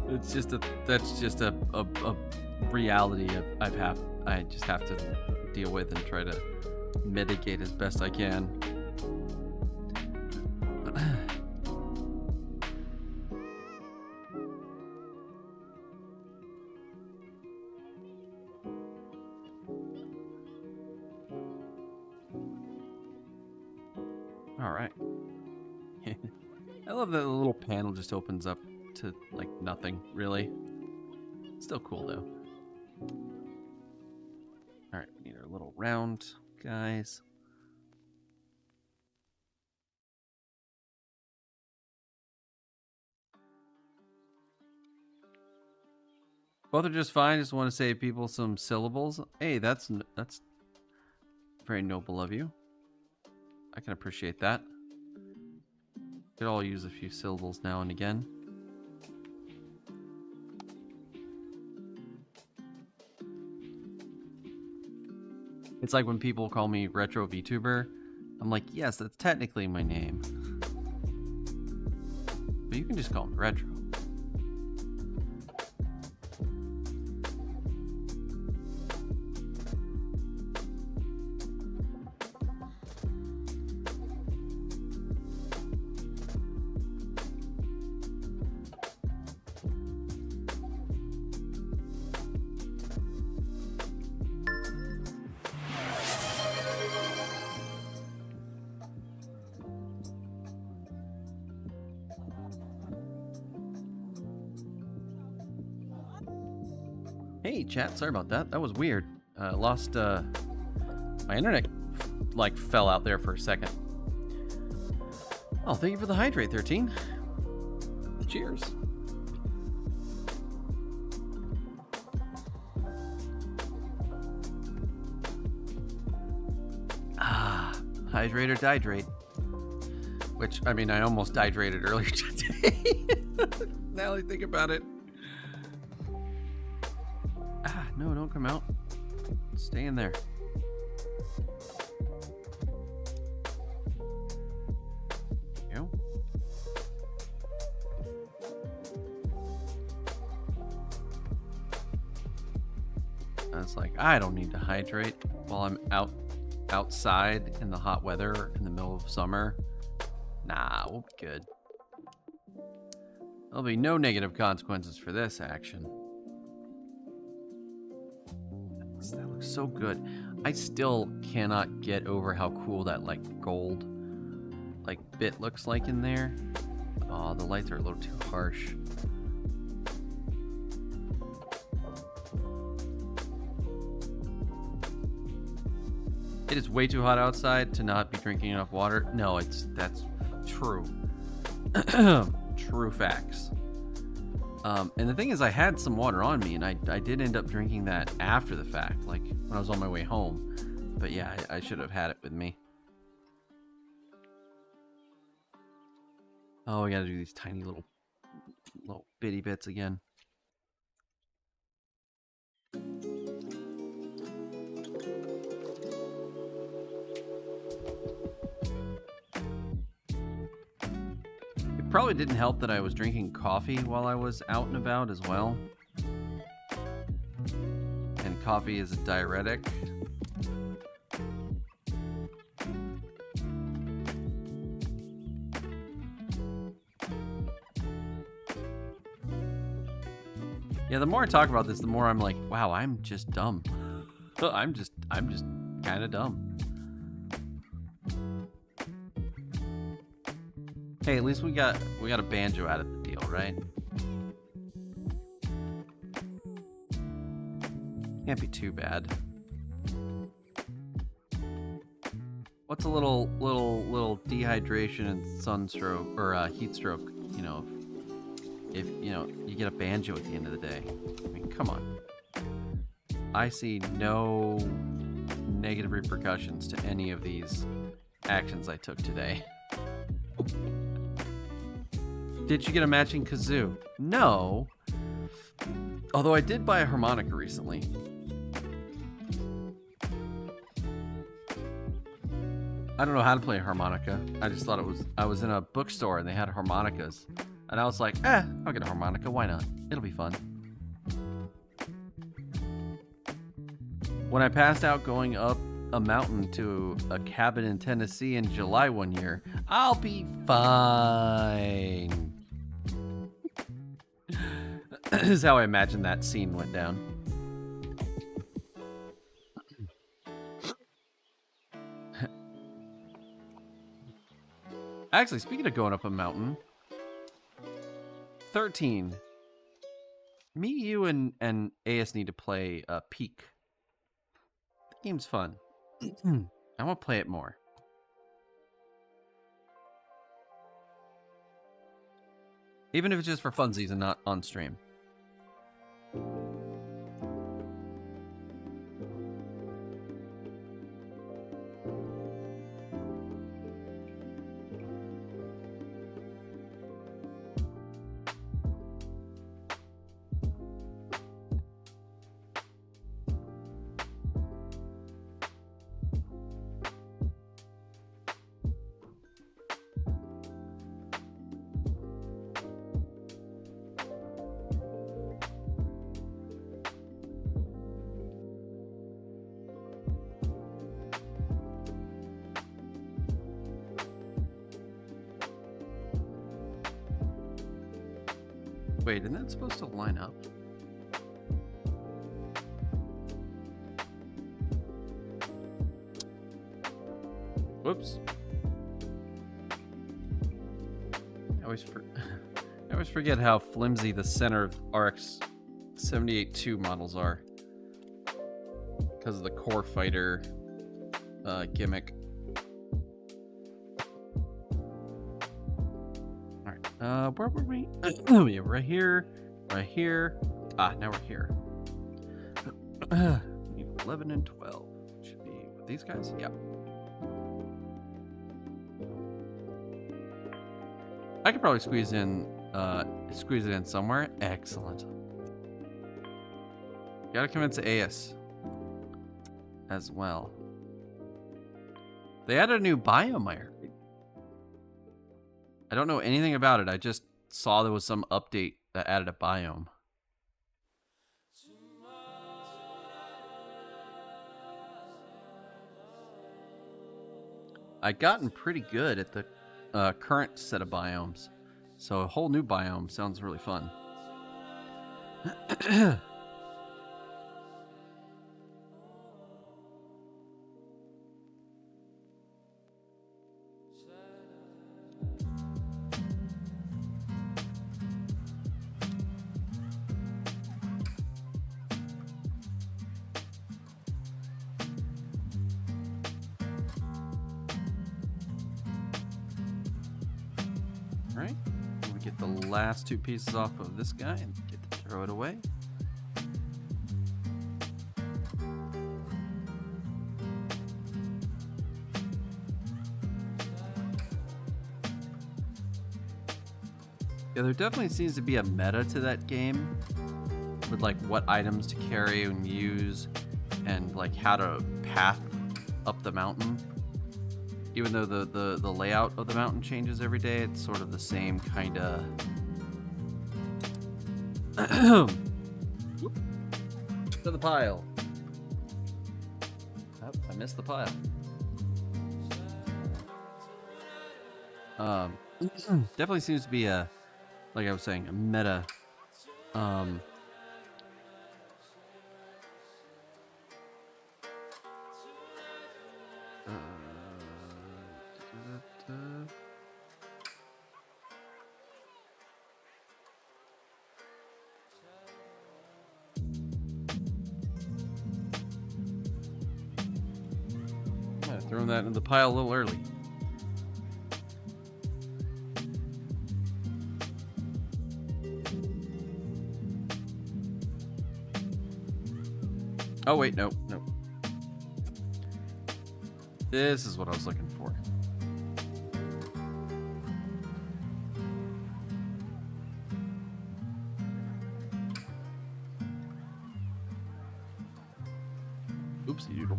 A: That's just a reality I just have to deal with and try to mitigate as best I can. All right. I love that the little panel just opens up to like nothing, really. Still cool though. All right, we need our little round guys. Both are just fine. Just want to save people some syllables. Hey, that's very noble of you. I can appreciate that. Could all use a few syllables now and again. It's like when people call me Retro VTuber. I'm like, yes, that's technically my name. But you can just call me Retro. Hey chat, sorry about that. That was weird. Lost my internet like fell out there for a second. Oh, thank you for the hydrate, 13. Cheers. Hydrate or dihydrate. Which, I mean, I almost dehydrated earlier today. Now I think about it. No, don't come out. Stay in there. You. I was like, I don't need to hydrate while I'm outside in the hot weather in the middle of summer. Nah, we'll be good. There'll be no negative consequences for this action. That looks so good. I still cannot get over how cool that like gold like bit looks like in there. Oh, the lights are a little too harsh. It is way too hot outside to not be drinking enough water. No, that's true. True facts. And the thing is, I had some water on me, and I did end up drinking that after the fact, like when I was on my way home. But yeah, I should have had it with me. Oh, we gotta do these tiny little bitty bits again. Probably didn't help that I was drinking coffee while I was out and about as well. And coffee is a diuretic. Yeah, the more I talk about this, the more I'm like, wow, I'm just dumb. I'm just kind of dumb. Hey, at least we got a banjo out of the deal, right? Can't be too bad. What's a little dehydration and sunstroke or heat stroke? You know, if you know you get a banjo at the end of the day. I mean, come on. I see no negative repercussions to any of these actions I took today. Did you get a matching kazoo? No. Although I did buy a harmonica recently. I don't know how to play a harmonica. I just thought I was in a bookstore and they had harmonicas. And I was like, I'll get a harmonica. Why not? It'll be fun. When I passed out going up a mountain to a cabin in Tennessee in July one year, I'll be fine. This is how I imagine that scene went down. Actually, speaking of going up a mountain, 13. Me, you, and AS need to play Peak. The game's fun. I want to play it more. Even if it's just for funsies and not on stream. Wait, isn't that supposed to line up? Whoops. I always forget how flimsy the center of RX-78-2 models are. Because of the core fighter gimmick. Where were we? Oh, yeah, right here. Right here. Ah, now we're here. 11 and 12. Should be with these guys? Yeah. I could probably squeeze it in somewhere. Excellent. Gotta convince AS as well. They added a new biome, I heard. I don't know anything about it. I just saw there was some update that added a biome. I'd gotten pretty good at the current set of biomes, so a whole new biome sounds really fun. Last two pieces off of this guy and get to throw it away. Yeah, there definitely seems to be a meta to that game with like what items to carry and use and like how to path up the mountain. even though the layout of the mountain changes every day, it's sort of the same kind of. To the pile. Oh, I missed the pile. Definitely seems to be a, like I was saying, a meta. Throwing that in the pile a little early. Oh wait, no. This is what I was looking for. Oopsie doodle.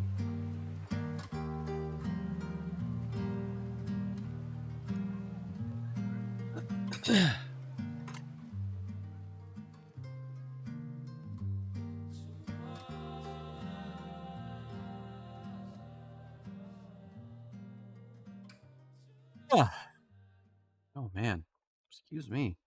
A: Oh man, excuse me.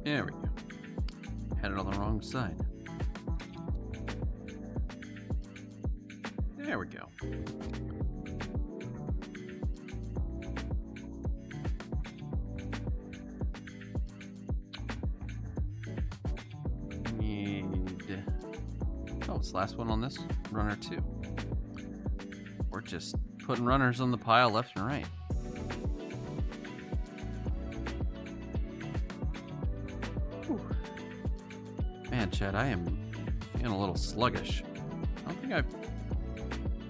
A: There we go. Had it on the wrong side. There we go. Oh, it's the last one on this runner too. We're just putting runners on the pile left and right. Man, Chad, I am feeling a little sluggish. I don't think I've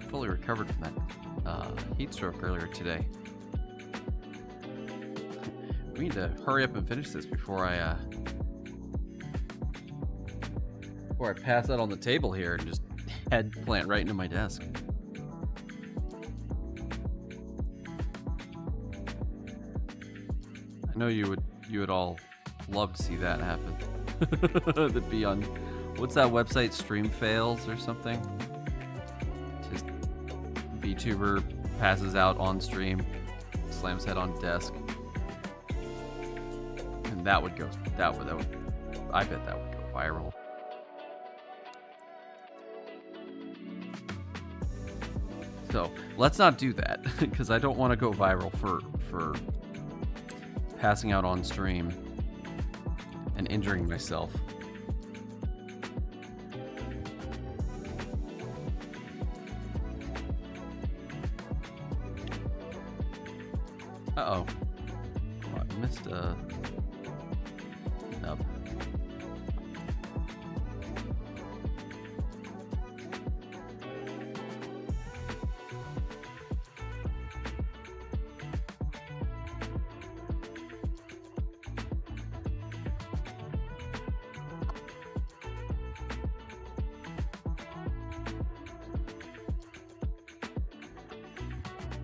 A: fully recovered from that heat stroke earlier today. We need to hurry up and finish this before I pass out on the table here and just head plant right into my desk. I know you would all love to see that happen. That'd be on, what's that website, Stream Fails or something? Just vtuber passes out on stream, slams head on desk, and that would I bet that would go viral. So let's not do that, because I don't want to go viral for passing out on stream and injuring myself. Uh-oh. Oh, I missed a nub.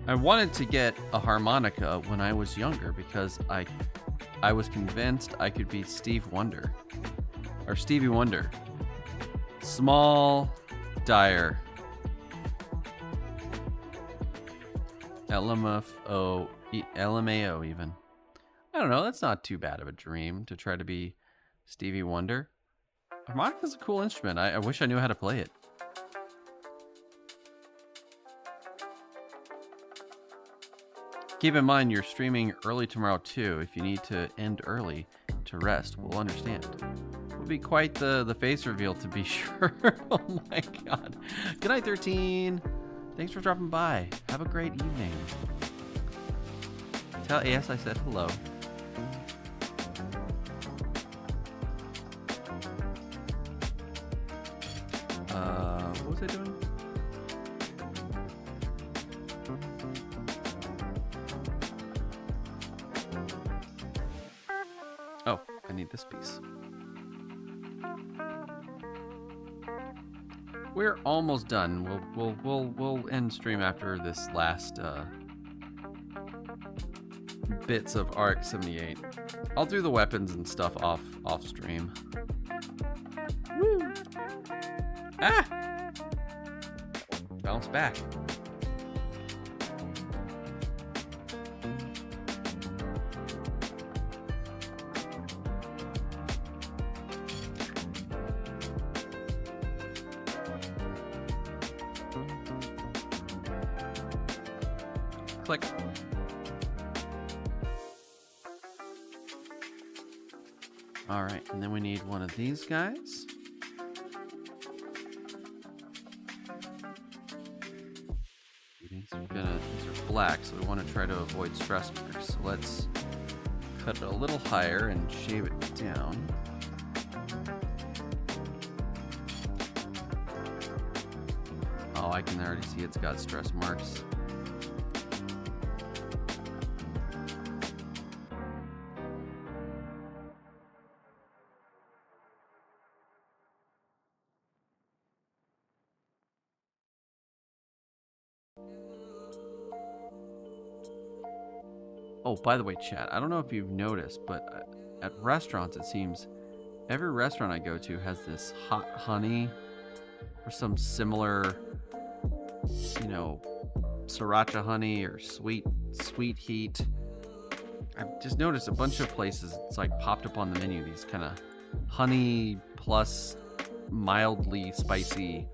A: I wanted to get a harmonica when I was younger because I was convinced I could be Stevie Wonder. Small, dire. LMAO even. I don't know, that's not too bad of a dream to try to be Stevie Wonder. Harmonica is a cool instrument. I wish I knew how to play it. Keep in mind you're streaming early tomorrow too. If you need to end early to rest, we'll understand. It will be quite the face reveal to be sure. Oh my god. Good night, 13. Thanks for dropping by. Have a great evening. Tell AS I said hello. What was I doing? Oh, I need this piece. We're almost done. We'll end stream after this last bits of RX-78. I'll do the weapons and stuff off stream. Woo! Ah! Bounce back. Click. All right, and then we need one of these guys. These are black, so we want to try to avoid stress marks. So let's cut it a little higher and shave it down. Oh, I can already see it's got stress marks. Oh, by the way, chat, I don't know if you've noticed, but at restaurants, it seems every restaurant I go to has this hot honey or some similar, you know, sriracha honey or sweet heat. I've just noticed a bunch of places it's like popped up on the menu, these kind of honey plus mildly spicy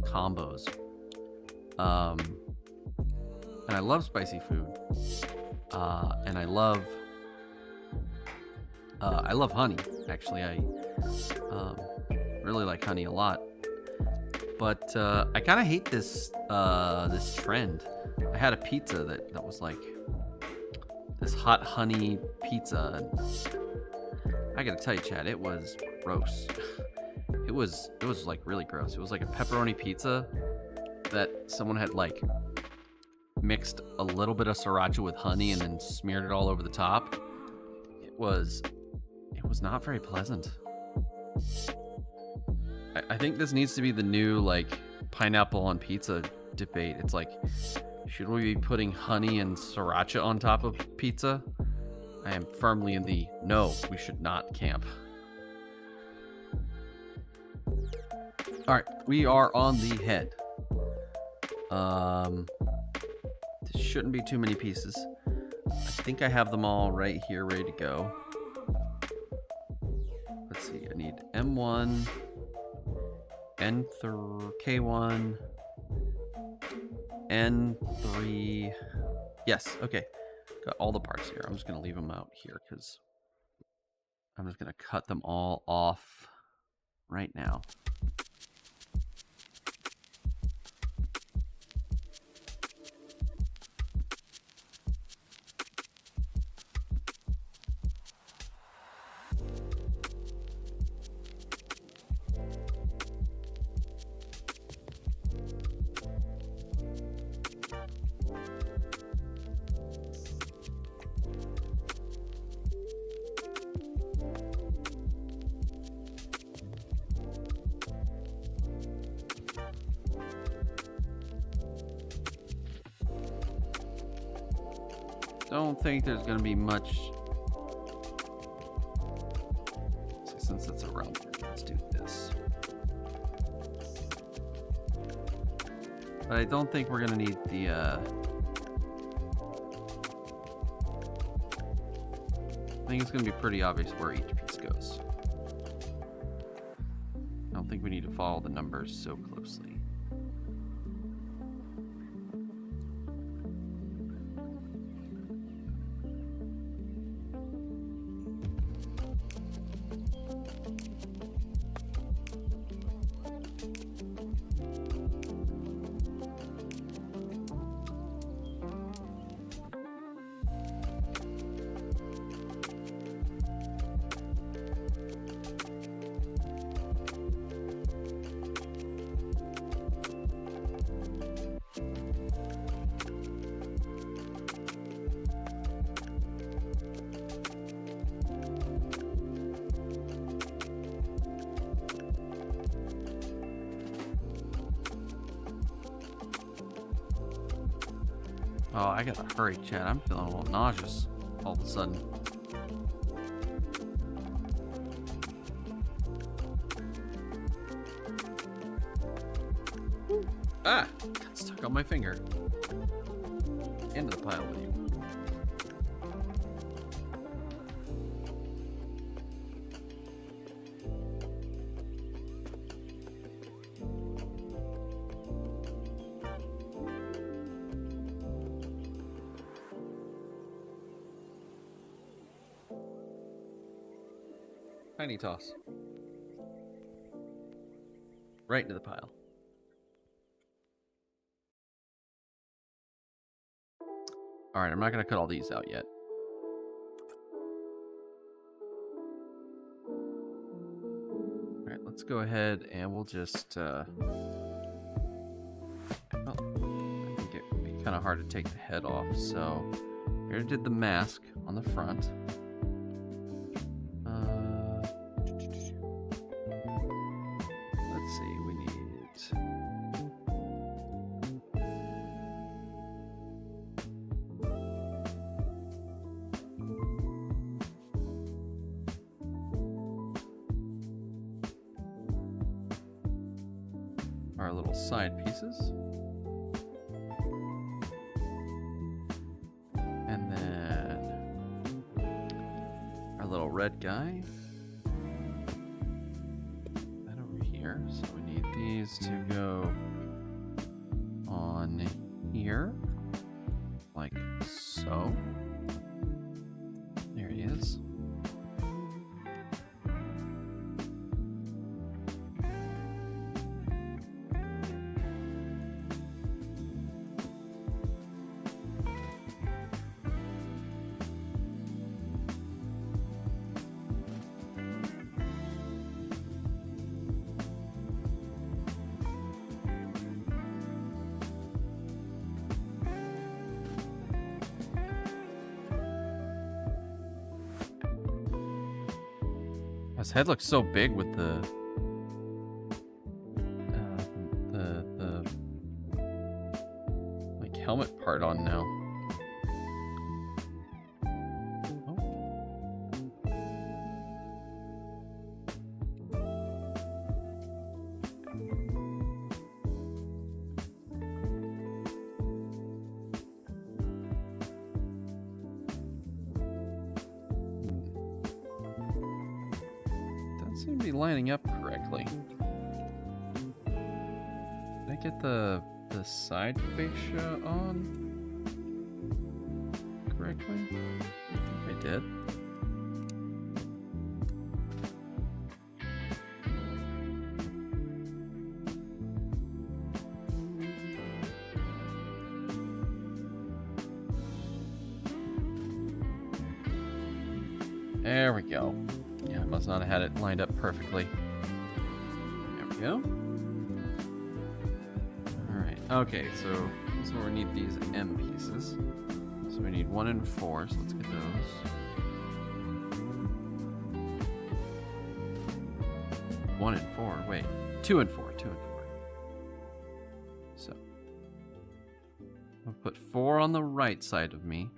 A: combos. And I love spicy food. And I love honey. Actually, I really like honey a lot. But I kind of hate this this trend. I had a pizza that was like this hot honey pizza. And I gotta tell you, Chad, it was gross. It was like really gross. It was like a pepperoni pizza that someone had like mixed a little bit of sriracha with honey and then smeared it all over the top. It was not very pleasant. I think this needs to be the new like pineapple on pizza debate. It's like, should we be putting honey and sriracha on top of pizza? I am firmly in the no, we should not camp. All right, we are on the head. This shouldn't be too many pieces. I think I have them all right here, ready to go. Let's see, I need M1, N3, K1, N3. Yes, okay. Got all the parts here. I'm just going to leave them out here because I'm just going to cut them all off right now. Don't think there's going to be much. Since it's a round, let's do this. But I don't think we're going to need the I think it's going to be pretty obvious where each piece goes. don't think we need to follow the numbers so closely. Oh, I gotta hurry, Chad. I'm feeling a little nauseous all of a sudden. Ah! Got stuck on my finger. Into the pile with you. Tiny toss. Right into the pile. Alright, I'm not going to cut all these out yet. Alright, let's go ahead and we'll just... well, I think it would be kind of hard to take the head off, so... We already did the mask on the front. Let's see, we need... our little side pieces. And then our little red guy. That over here. So we need these to go on here. Like so. There he is. His head looks so big with the like helmet part on now. Seem to be lining up correctly. Did I get the side fascia on correctly? I think I did. There we go. Yeah, I must not have had it lined up perfectly. There we go. Alright, okay, so this is where we need these M pieces. So we need 1 and 4, so let's get those. One and 4, wait. 2 and 4, 2 and 4. So I'll put 4 on the right side of me.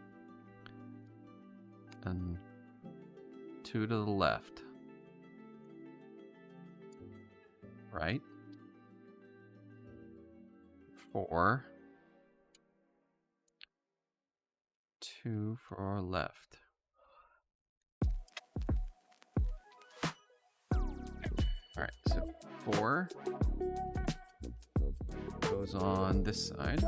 A: And 2 to the left. Right. 4. 2 for left. Alright, so 4 goes on this side.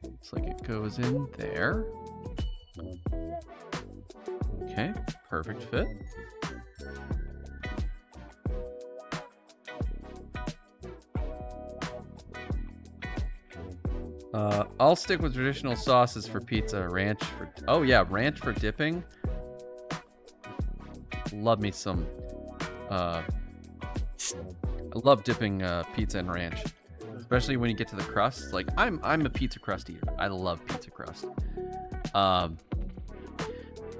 A: Looks like it goes in there. Okay, perfect fit. I'll stick with traditional sauces for pizza. Ranch for... Oh, yeah, ranch for dipping. Love me some... I love dipping pizza in ranch. Especially when you get to the crust. Like, I'm a pizza crust eater. I love pizza crust.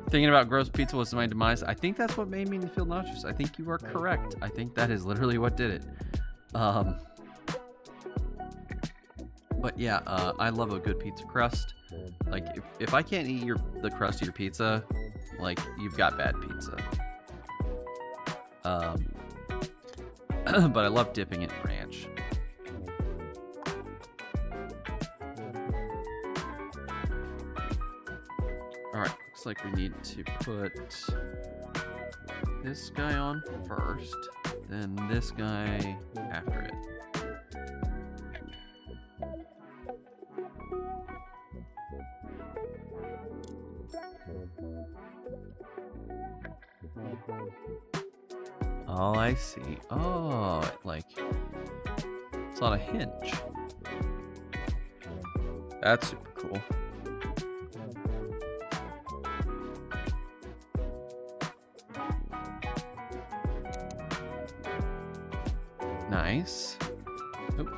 A: Thinking about gross pizza was my demise. I think that's what made me feel nauseous. I think you are correct. I think that is literally what did it. But yeah, I love a good pizza crust. Like, if I can't eat the crust of your pizza, like, you've got bad pizza. But I love dipping it in ranch. Alright, looks like we need to put this guy on first, then this guy after it. Oh, I see. Oh, like, it's on a hinge. That's super cool. Nice. Oop.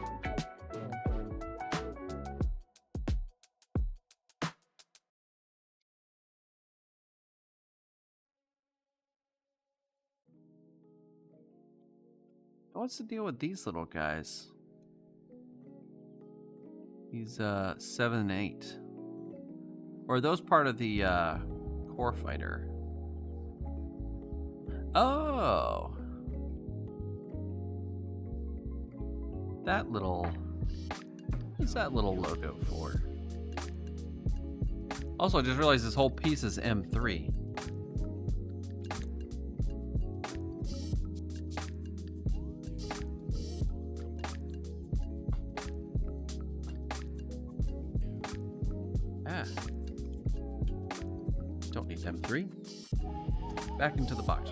A: What's the deal with these little guys? He's 7 and 8. Or are those part of the core fighter? Oh. That little... What's that little logo for? Also, I just realized this whole piece is M3. Don't need M3. Back into the box.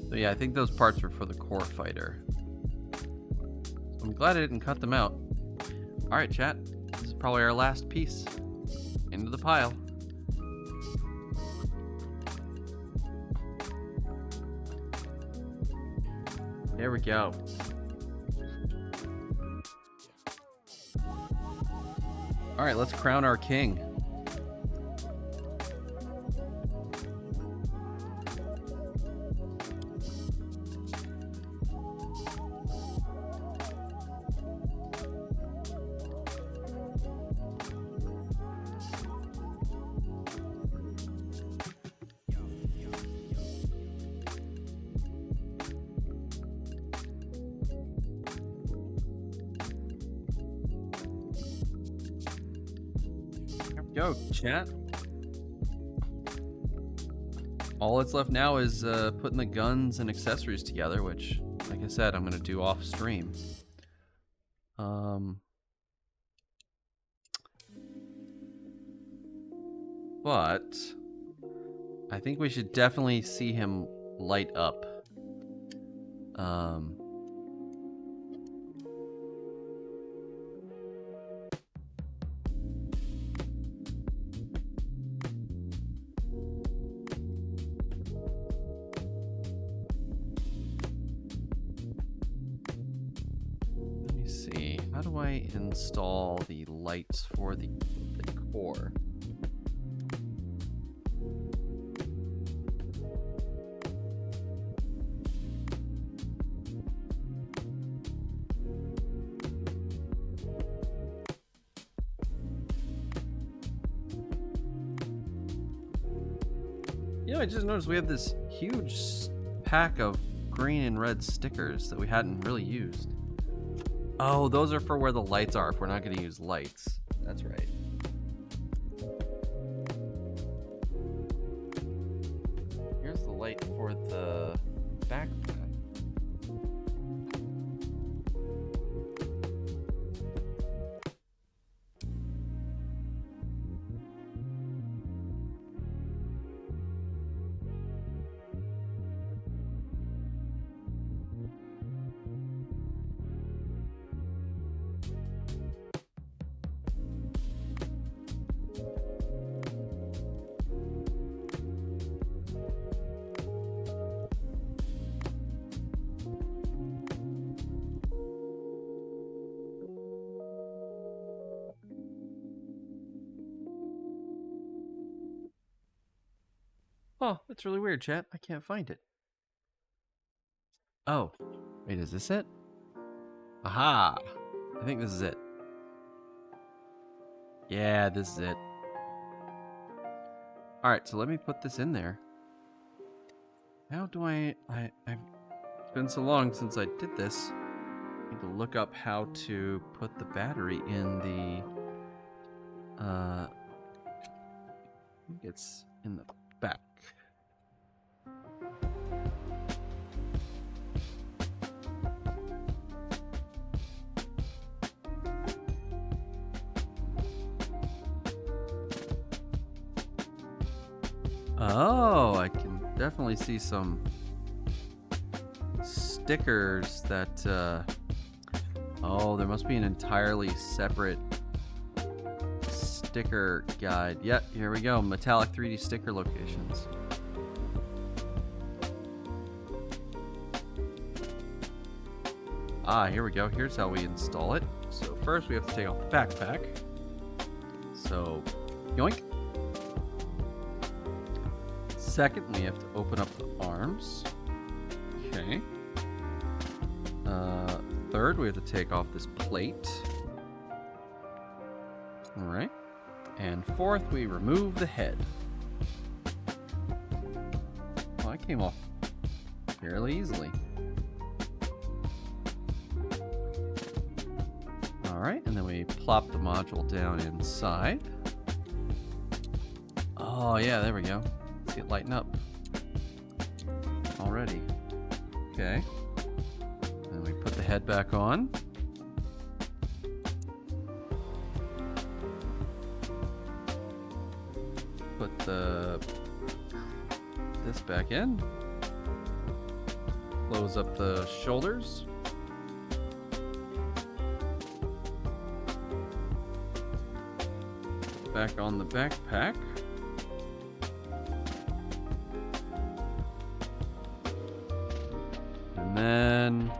A: So yeah, I think those parts were for the core fighter. I'm glad I didn't cut them out. Alright, chat. This is probably our last piece. Into the pile. There we go. Alright, let's crown our king. Go, chat. All that's left now is putting the guns and accessories together, which, like I said, I'm going to do off stream. But I think we should definitely see him light up. How do I install the lights for the core? You know, I just noticed we have this huge pack of green and red stickers that we hadn't really used. Oh, those are for where the lights are if we're not going to use lights. That's right. Here's the light for the backpack. Oh, that's really weird, chat. I can't find it. Oh, wait, is this it? Aha! I think this is it. Yeah, this is it. Alright, so let me put this in there. How do It's been so long since I did this. I need to look up how to put the battery in the... I think it's in the back. Oh, I can definitely see some stickers that, oh, there must be an entirely separate sticker guide. Yep, here we go. Metallic 3D sticker locations. Ah, here we go. Here's how we install it. So first we have to take off the backpack. So, yoink. Second, we have to open up the arms. Okay. Third, we have to take off this plate. Alright. And fourth, we remove the head. Well, that came off fairly easily. Alright, and then we plop the module down inside. Oh yeah, there we go. See it lighten up already. Okay. Then we put the head back on. Put this back in. Close up the shoulders. Back on the backpack. And then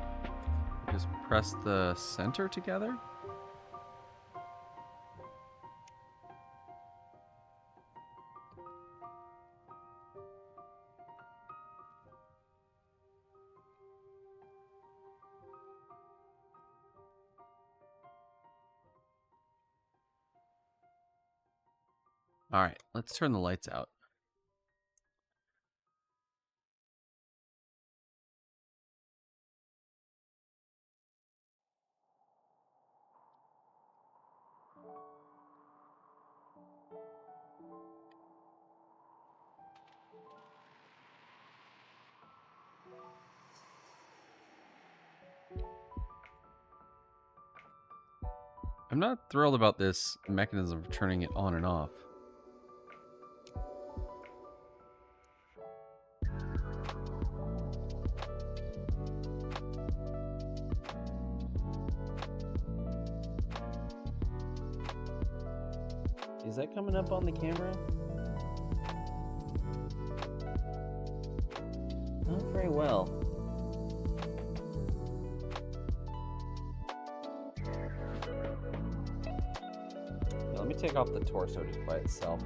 A: just press the center together. All right, let's turn the lights out. I'm not thrilled about this mechanism for turning it on and off. Is that coming up on the camera? Not very well. Now, let me take off the torso just by itself.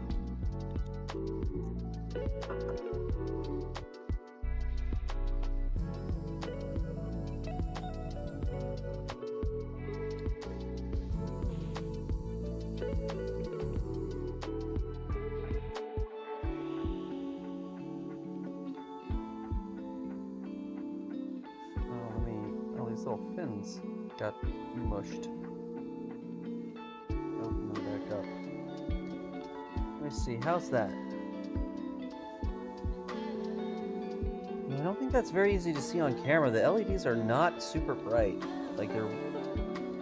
A: settings got mushed. Open them back up. Let me see, how's that? I don't think that's very easy to see on camera. The LEDs are not super bright. Like they're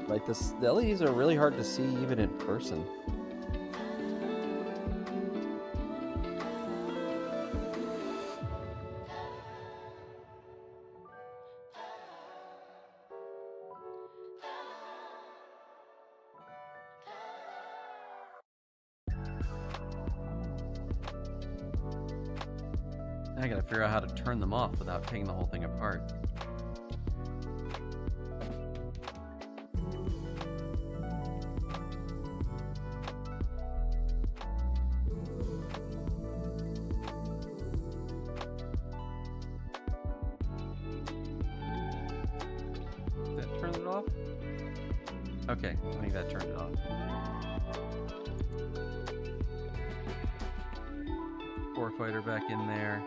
A: like this. The LEDs are really hard to see even in person. I gotta figure out how to turn them off without taking the whole thing apart. Did that turn it off? Okay, I think that turned it off. Fighter back in there.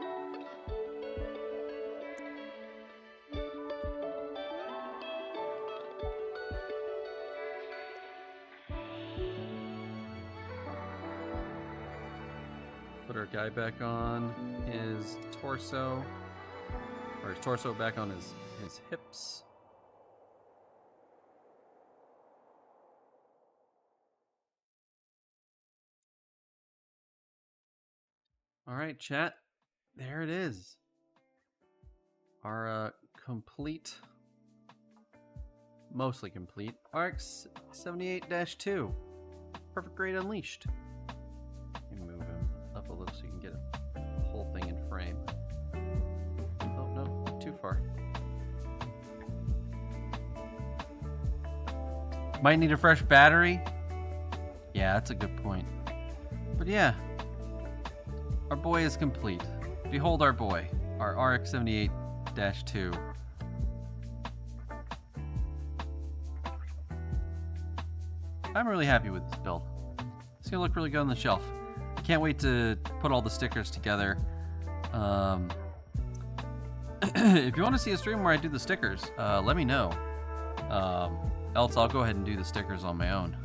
A: Put our guy back on his torso, or his torso back on his hips. All right, chat. There it is. Our complete, mostly complete, RX-78-2. Perfect Grade Unleashed. Let me move him up a little so you can get the whole thing in frame. Oh, no, too far. Might need a fresh battery. Yeah, that's a good point. But yeah. Our boy is complete. Behold our boy, our RX-78-2. I'm really happy with this build. It's gonna look really good on the shelf. I can't wait to put all the stickers together. If you want to see a stream where I do the stickers, let me know. Else I'll go ahead and do the stickers on my own.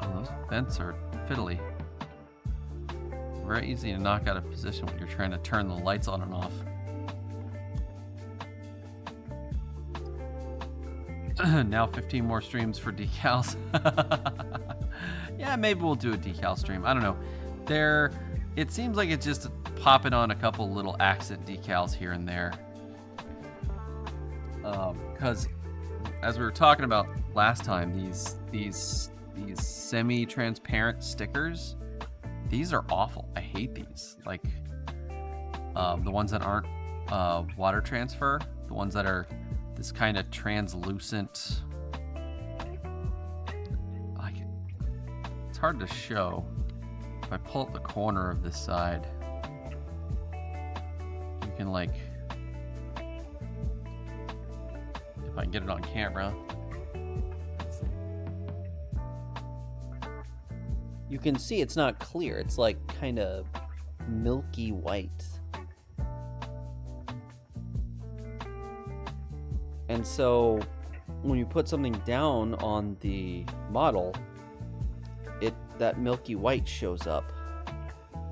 A: Oh, those vents are fiddly. Very easy to knock out of position when you're trying to turn the lights on and off. Now 15 more streams for decals. Yeah, maybe we'll do a decal stream. I don't know. It seems like it's just popping on a couple little accent decals here and there. Because as we were talking about last time, these semi-transparent stickers, these are awful. I hate these. Like the ones that aren't water transfer, the ones that are this kind of translucent. It's hard to show. If I pull up the corner of this side, you can like, if I can get it on camera, you can see it's not clear. It's like kind of milky white. And so when you put something down on the model, that milky white shows up.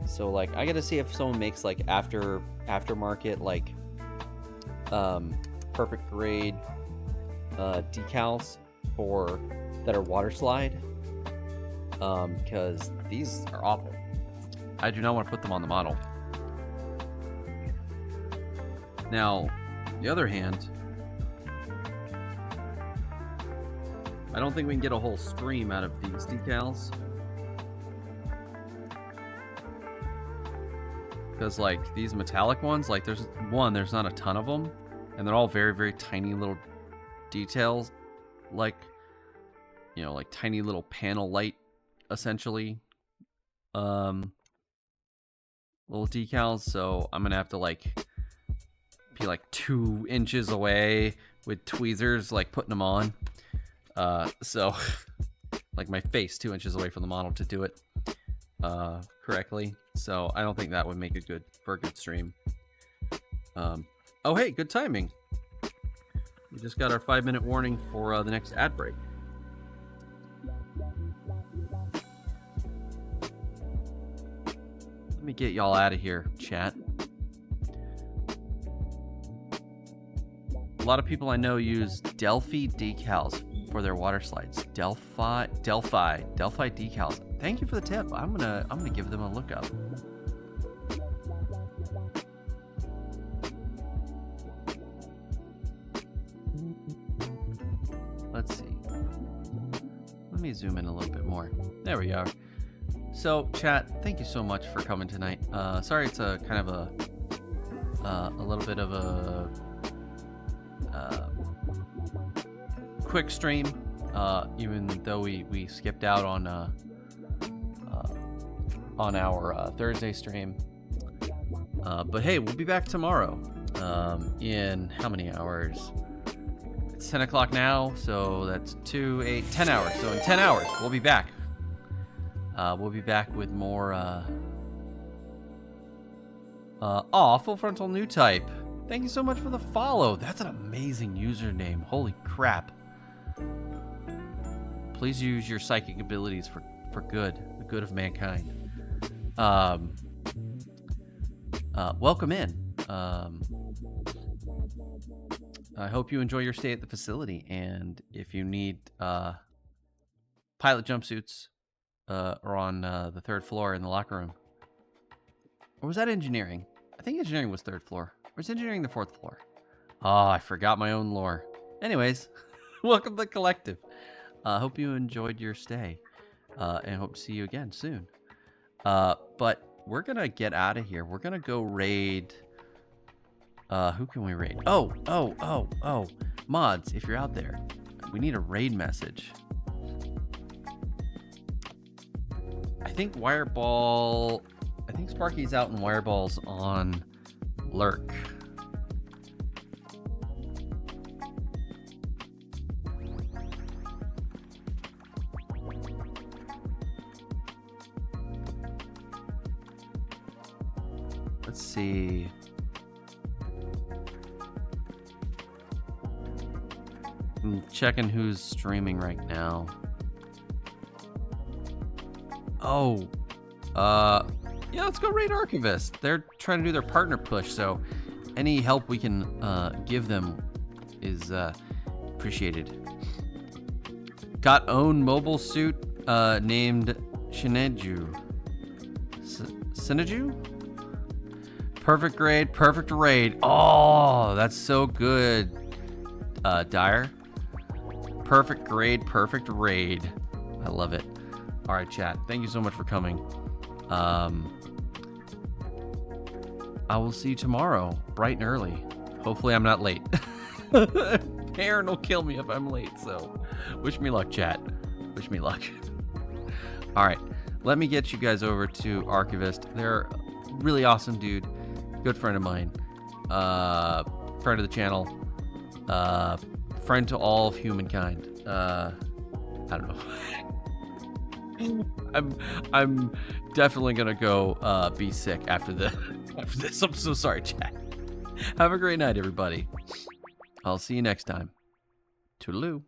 A: So like I gotta see if someone makes like aftermarket like perfect grade decals that are water slide, because these are awful. I do not want to put them on the model. Now, on the other hand, I don't think we can get a whole stream out of these decals. Because like these metallic ones, like there's not a ton of them, and they're all very, very tiny little details, like, you know, like tiny little panel light, essentially, little decals. So I'm gonna have to like be like 2 inches away with tweezers, like putting them on. So like my face 2 inches away from the model to do it correctly. So I don't think that would make it good for a good stream. Oh, hey, good timing. We just got our 5-minute warning for the next ad break. Let me get y'all out of here, chat. A lot of people I know use Delphi decals for their water slides. Delphi decals. Thank you for the tip. I'm gonna give them a look up. Let's see. Let me zoom in a little bit more. There we go. So, chat, thank you so much for coming tonight. Sorry, it's a kind of a little bit of a quick stream, even though we skipped out on our Thursday stream. But hey, we'll be back tomorrow. In how many hours? It's 10 o'clock now, so that's 2, 8, 10 hours. So in 10 hours, we'll be back. We'll be back with more. Full frontal new type. Thank you so much for the follow. That's an amazing username. Holy crap. Please use your psychic abilities for good, the good of mankind. Welcome in. I hope you enjoy your stay at the facility, and if you need pilot jumpsuits, are on the 3rd floor in the locker room. Or was that engineering? I think engineering was 3rd floor. Or was engineering the 4th floor? Oh, I forgot my own lore. Anyways, welcome to the collective. Hope you enjoyed your stay, and hope to see you again soon. But we're gonna get out of here. We're gonna go raid. Who can we raid? Oh. Mods, if you're out there, we need a raid message. I think Sparky's out and Wireball's on Lurk. Let's see. I'm checking who's streaming right now. Oh, yeah, let's go raid Archivist. They're trying to do their partner push, so any help we can give them is appreciated. Got own mobile suit named Shineju. Sineju? Perfect grade, perfect raid. Oh, that's so good, Dyer. Perfect grade, perfect raid. I love it. All right, chat. Thank you so much for coming. I will see you tomorrow, bright and early. Hopefully I'm not late. Aaron will kill me if I'm late, so wish me luck, chat. Wish me luck. All right, let me get you guys over to Archivist. They're a really awesome dude. Good friend of mine. Friend of the channel. Friend to all of humankind. I don't know. I'm definitely gonna go be sick after this. I'm so sorry, chat. Have a great night, everybody. I'll see you next time. Toodaloo.